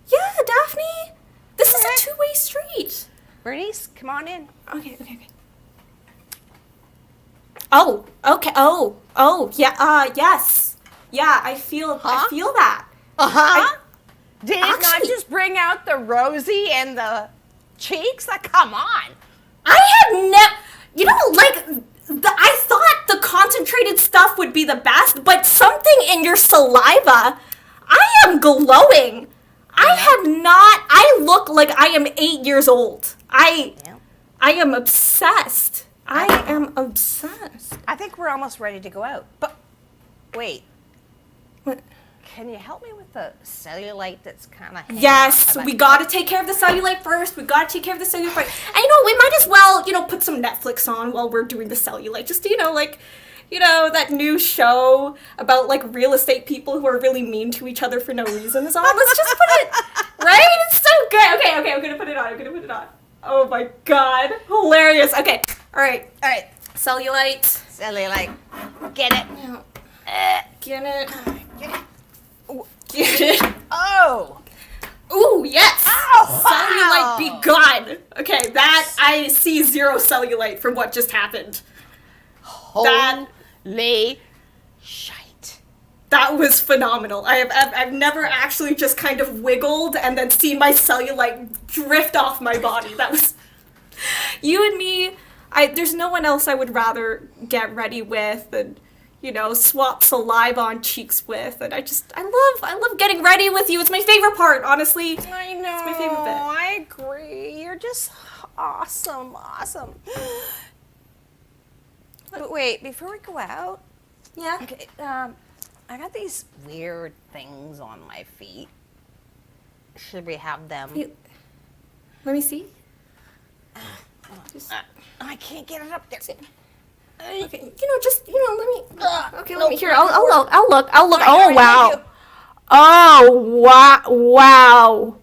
Yeah, Daphne. This is a two-way street. Bernice, come on in. Okay. Oh, okay. Oh, yeah. Yes. Yeah, I feel that. Uh-huh. Did it not Actually- just bring out the rosy and the cheeks? Like, come on. I had I thought the concentrated stuff would be the best, but something in your saliva, I am glowing. I look like I am 8 years old. I am obsessed. I am obsessed. I think we're almost ready to go out. But wait. What? Can you help me with the cellulite that's kind of Yes, we gotta take care of the cellulite first. And you know, we might as well, put some Netflix on while we're doing the cellulite. Just, that new show about, real estate people who are really mean to each other for no reason is on. Let's just put it, right? It's so good. Okay, I'm gonna put it on. Oh my God. Hilarious. Okay, all right. Cellulite. Get it. Get it. Oh. Ooh, yes! Oh, wow. Cellulite be gone! Okay, that, I see zero cellulite from what just happened. Holy shite. That was phenomenal. I've never actually just kind of wiggled and then seen my cellulite drift off my body. That was... You and me, there's no one else I would rather get ready with and... swap saliva on cheeks with, and I love getting ready with you. It's my favorite part, honestly. I know. It's my favorite bit. I agree. You're just awesome. But wait, before we go out, Yeah. okay, I got these weird things on my feet. Should we have them? Let me see. I can't get it up there. Okay, just let me. Okay, let me. Here, I'll look. Oh wow. Oh wow.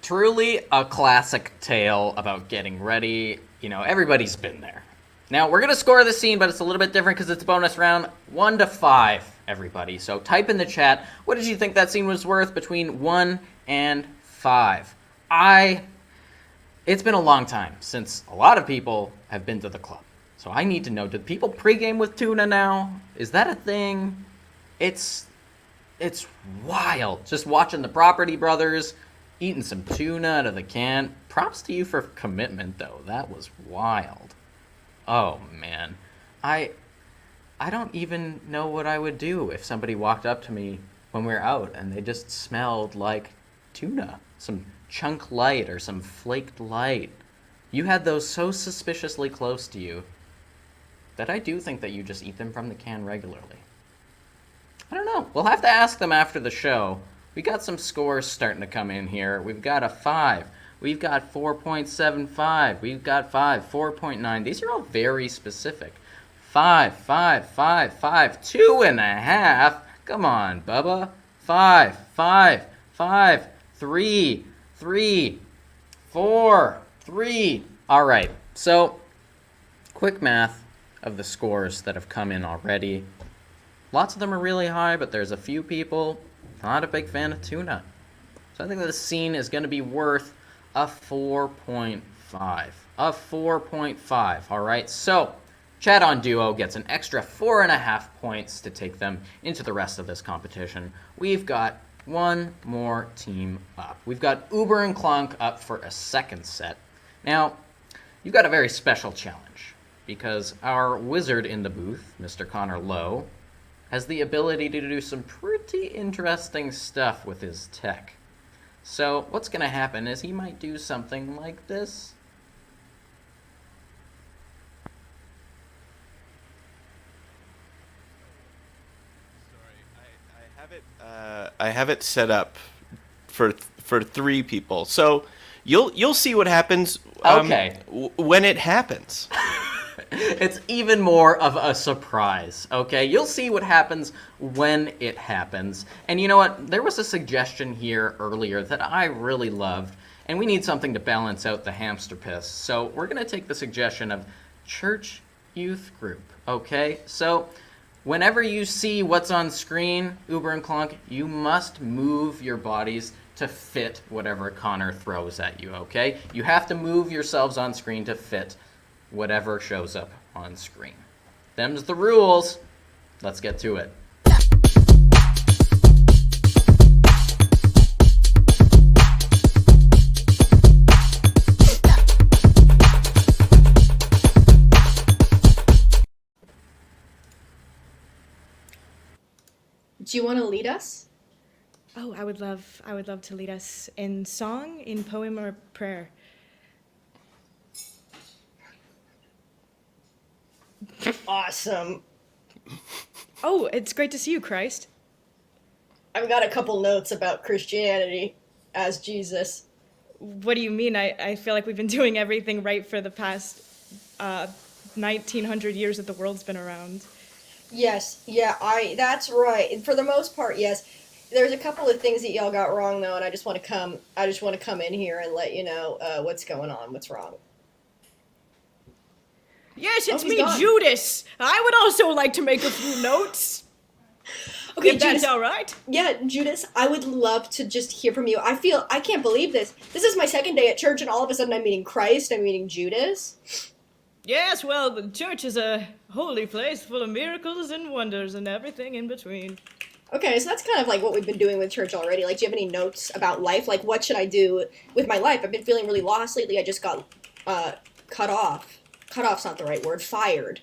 Truly a classic tale about getting ready. Everybody's been there. Now, we're going to score this scene, but it's a little bit different because it's a bonus round. 1 to 5, everybody. So type in the chat, what did you think that scene was worth between 1 and 5? It's been a long time since a lot of people have been to the club. So I need to know, do people pregame with tuna now? Is that a thing? It's wild. Just watching the Property Brothers eating some tuna out of the can. Props to you for commitment, though. That was wild. Oh, man. I don't even know what I would do if somebody walked up to me when we were out and they just smelled like tuna. Some chunk light or some flaked light. You had those so suspiciously close to you that I do think that you just eat them from the can regularly. I don't know. We'll have to ask them after the show. We got some scores starting to come in here. We've got a 5. We've got 4.75. We've got 5, 4.9. These are all very specific. 5, 5, 5, 5, 2.5. Come on, Bubba. 5, 5, 5, 3, 3, 4, 3. All right. So, quick math of the scores that have come in already. Lots of them are really high, but there's a few people not a big fan of tuna. So I think this scene is going to be worth a 4.5. A 4.5, all right? So, Chat on Duo gets an extra 4.5 points to take them into the rest of this competition. We've got one more team up. We've got Uber and Clunk up for a second set. Now, you've got a very special challenge, because our wizard in the booth, Mr. Connor Lowe, has the ability to do some pretty interesting stuff with his tech. So what's going to happen is he might do something like this. Sorry, I have it set up for 3 people. So you'll see what happens Okay. When it happens. It's even more of a surprise, okay? You'll see what happens when it happens. And you know what? There was a suggestion here earlier that I really loved, and we need something to balance out the hamster piss. So we're going to take the suggestion of church youth group, okay? So whenever you see what's on screen, Uber and Clunk, you must move your bodies to fit whatever Connor throws at you, okay? You have to move yourselves on screen to fit whatever shows up on screen. Them's the rules. Let's get to it. Do you want to lead us? Oh, I would love to lead us in song, in poem, or prayer. Awesome. Oh, it's great to see you, Christ. I've got a couple notes about Christianity as Jesus. What do you mean? I feel like we've been doing everything right for the past 1900 years that the world's been around. Yes, that's right. And for the most part, yes. There's a couple of things that y'all got wrong though, and I just want to come in here and let you know what's going on, what's wrong. Yes, it's me, gone. Judas. I would also like to make a few notes. Okay, if that's Judas, all right. Yeah, Judas, I would love to just hear from you. I can't believe this. This is my second day at church, and all of a sudden I'm meeting Christ, I'm meeting Judas. Yes, well, the church is a holy place full of miracles and wonders and everything in between. Okay, so that's kind of like what we've been doing with church already. Like, do you have any notes about life? Like, what should I do with my life? I've been feeling really lost lately. I just got cut off. Cut off's not the right word. Fired.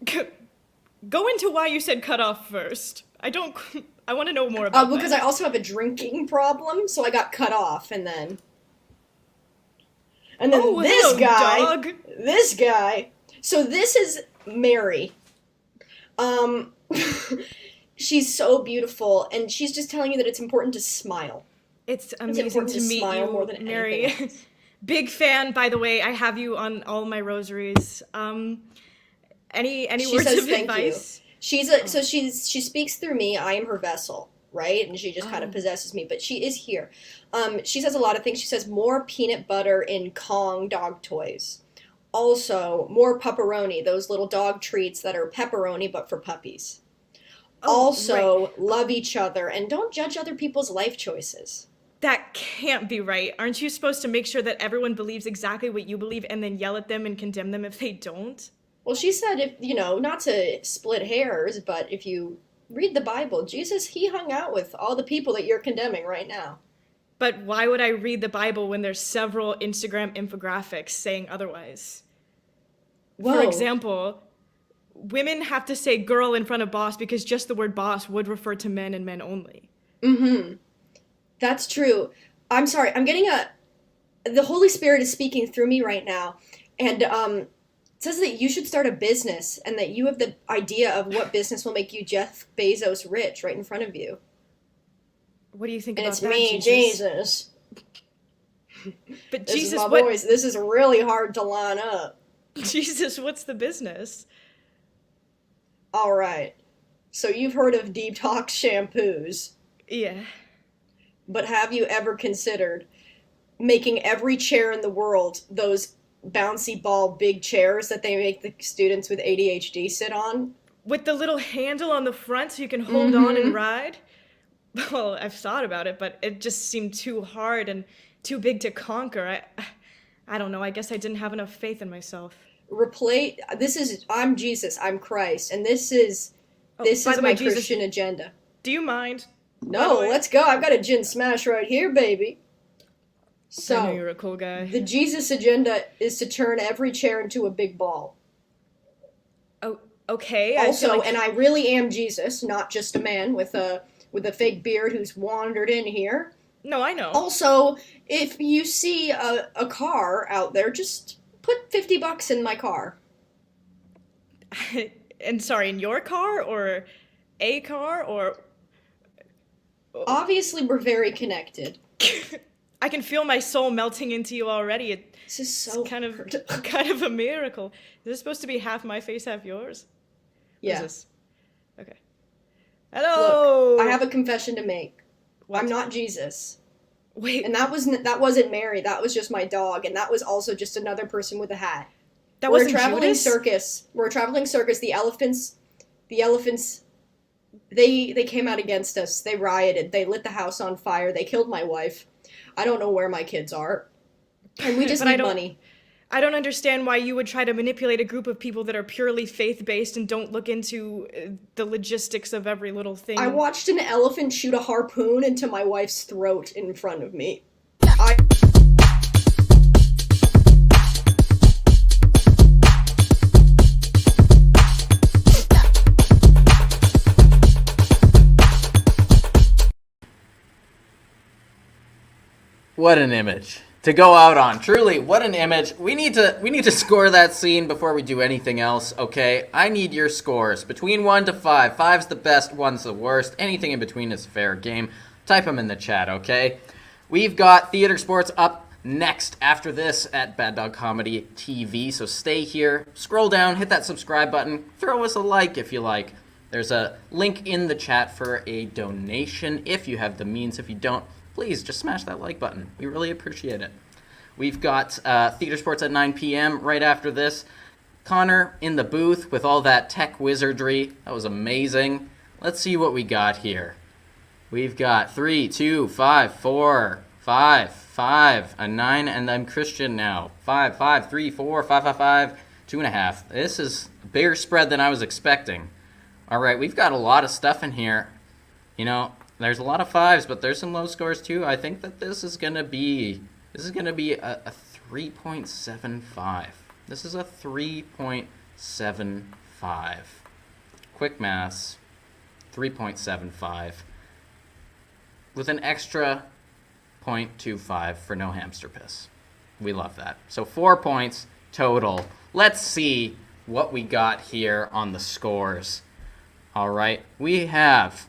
Go into why you said cut off first. I want to know more about because that. I also have a drinking problem, so I got cut off, and then oh, this hello, guy, dog. this guy. So this is Mary. She's so beautiful, and she's just telling you that it's important to smile. It's amazing important to to meet smile you, more than Mary. anything else. Big fan, by the way. I have you on all my rosaries. Any She words says of thank advice? you. So she speaks through me. I am her vessel, right? And she just kind of possesses me, but she is here. She says a lot of things. She says more peanut butter in Kong dog toys. Also, more pepperoni, those little dog treats that are pepperoni but for puppies. Also, love each other and don't judge other people's life choices. That can't be right. Aren't you supposed to make sure that everyone believes exactly what you believe and then yell at them and condemn them if they don't? Well, she said, if not to split hairs, but if you read the Bible, Jesus, he hung out with all the people that you're condemning right now. But why would I read the Bible when there's several Instagram infographics saying otherwise? Whoa. For example, women have to say girl in front of boss because just the word boss would refer to men and men only. Mm-hmm. That's true. I'm sorry. I'm getting the Holy Spirit is speaking through me right now. And it says that you should start a business and that you have the idea of what business will make you Jeff Bezos rich right in front of you. What do you think And about it's that, me, Jesus. But This Jesus, is my what? voice. This is really hard to line up. Jesus, what's the business? All right. So you've heard of detox shampoos. Yeah. But have you ever considered making every chair in the world those bouncy ball big chairs that they make the students with ADHD sit on? With the little handle on the front so you can hold on and ride? Well, I've thought about it, but it just seemed too hard and too big to conquer. I don't know. I guess I didn't have enough faith in myself. I'm Jesus, I'm Christ, and this is my Jesus, Christian agenda. Do you mind? No, let's go. I've got a gin smash right here, baby. I know So, you're a cool guy. the Jesus agenda is to turn every chair into a big ball. Oh, okay. Also, and I really am Jesus, not just a man with a fake beard who's wandered in here. No, I know. Also, if you see a car out there, just put $50 in my car. And sorry, in your car or a car or... Obviously, we're very connected. I can feel my soul melting into you already. This is so kind of a miracle. Is this supposed to be half my face, half yours? Yeah. What is this? Okay. Hello. Look, I have a confession to make. What? I'm not Jesus. Wait. And that wasn't Mary. That was just my dog, and that was also just another person with a hat. That We're a wasn't traveling Judas? circus. We're a traveling circus. The elephants, they came out against us. They rioted. They lit the house on fire. They killed my wife. I don't know where my kids are. And we just But need money. I don't understand why you would try to manipulate a group of people that are purely faith-based and don't look into the logistics of every little thing. I watched an elephant shoot a harpoon into my wife's throat in front of me. What an image to go out on. Truly, what an image. We need to score that scene before we do anything else, okay? I need your scores. Between 1 to 5. 5's the best, 1's the worst. Anything in between is fair game. Type them in the chat, okay? We've got Theater Sports up next after this at Bad Dog Comedy TV, so stay here. Scroll down, hit that subscribe button. Throw us a like if you like. There's a link in the chat for a donation if you have the means. If you don't, please just smash that like button. We really appreciate it. We've got Theater Sports at 9 p.m. right after this. Connor in the booth with all that tech wizardry. That was amazing. Let's see what we got here. We've got 3, 2, 5, 4, 5, 5, a 9, and I'm Christian now. 5, 5, 3, 4, 5, 5, 5, 2.5. This is a bigger spread than I was expecting. All right, we've got a lot of stuff in here. You know, there's a lot of 5s, but there's some low scores too. I think that this is gonna be a 3.75. This is a 3.75. Quick maths, 3.75. With an extra 0.25 for no hamster piss. We love that. So 4 points total. Let's see what we got here on the scores. All right, we have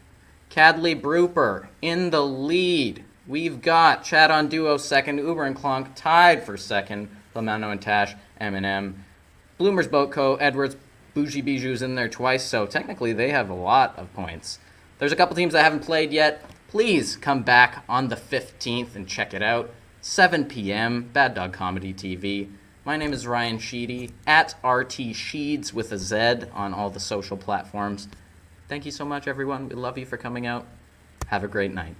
Cadley Brooper in the lead. We've got Chad on Duo second, Uber and Clonk tied for second, Lamano and Tash, Eminem, Bloomers Boat Co., Edwards, Bougie Bijou's in there twice, so technically they have a lot of points. There's a couple teams that haven't played yet. Please come back on the 15th and check it out. 7 p.m., Bad Dog Comedy TV. My name is Ryan Sheedy, at RT Sheeds with a Z on all the social platforms. Thank you so much, everyone. We love you for coming out. Have a great night.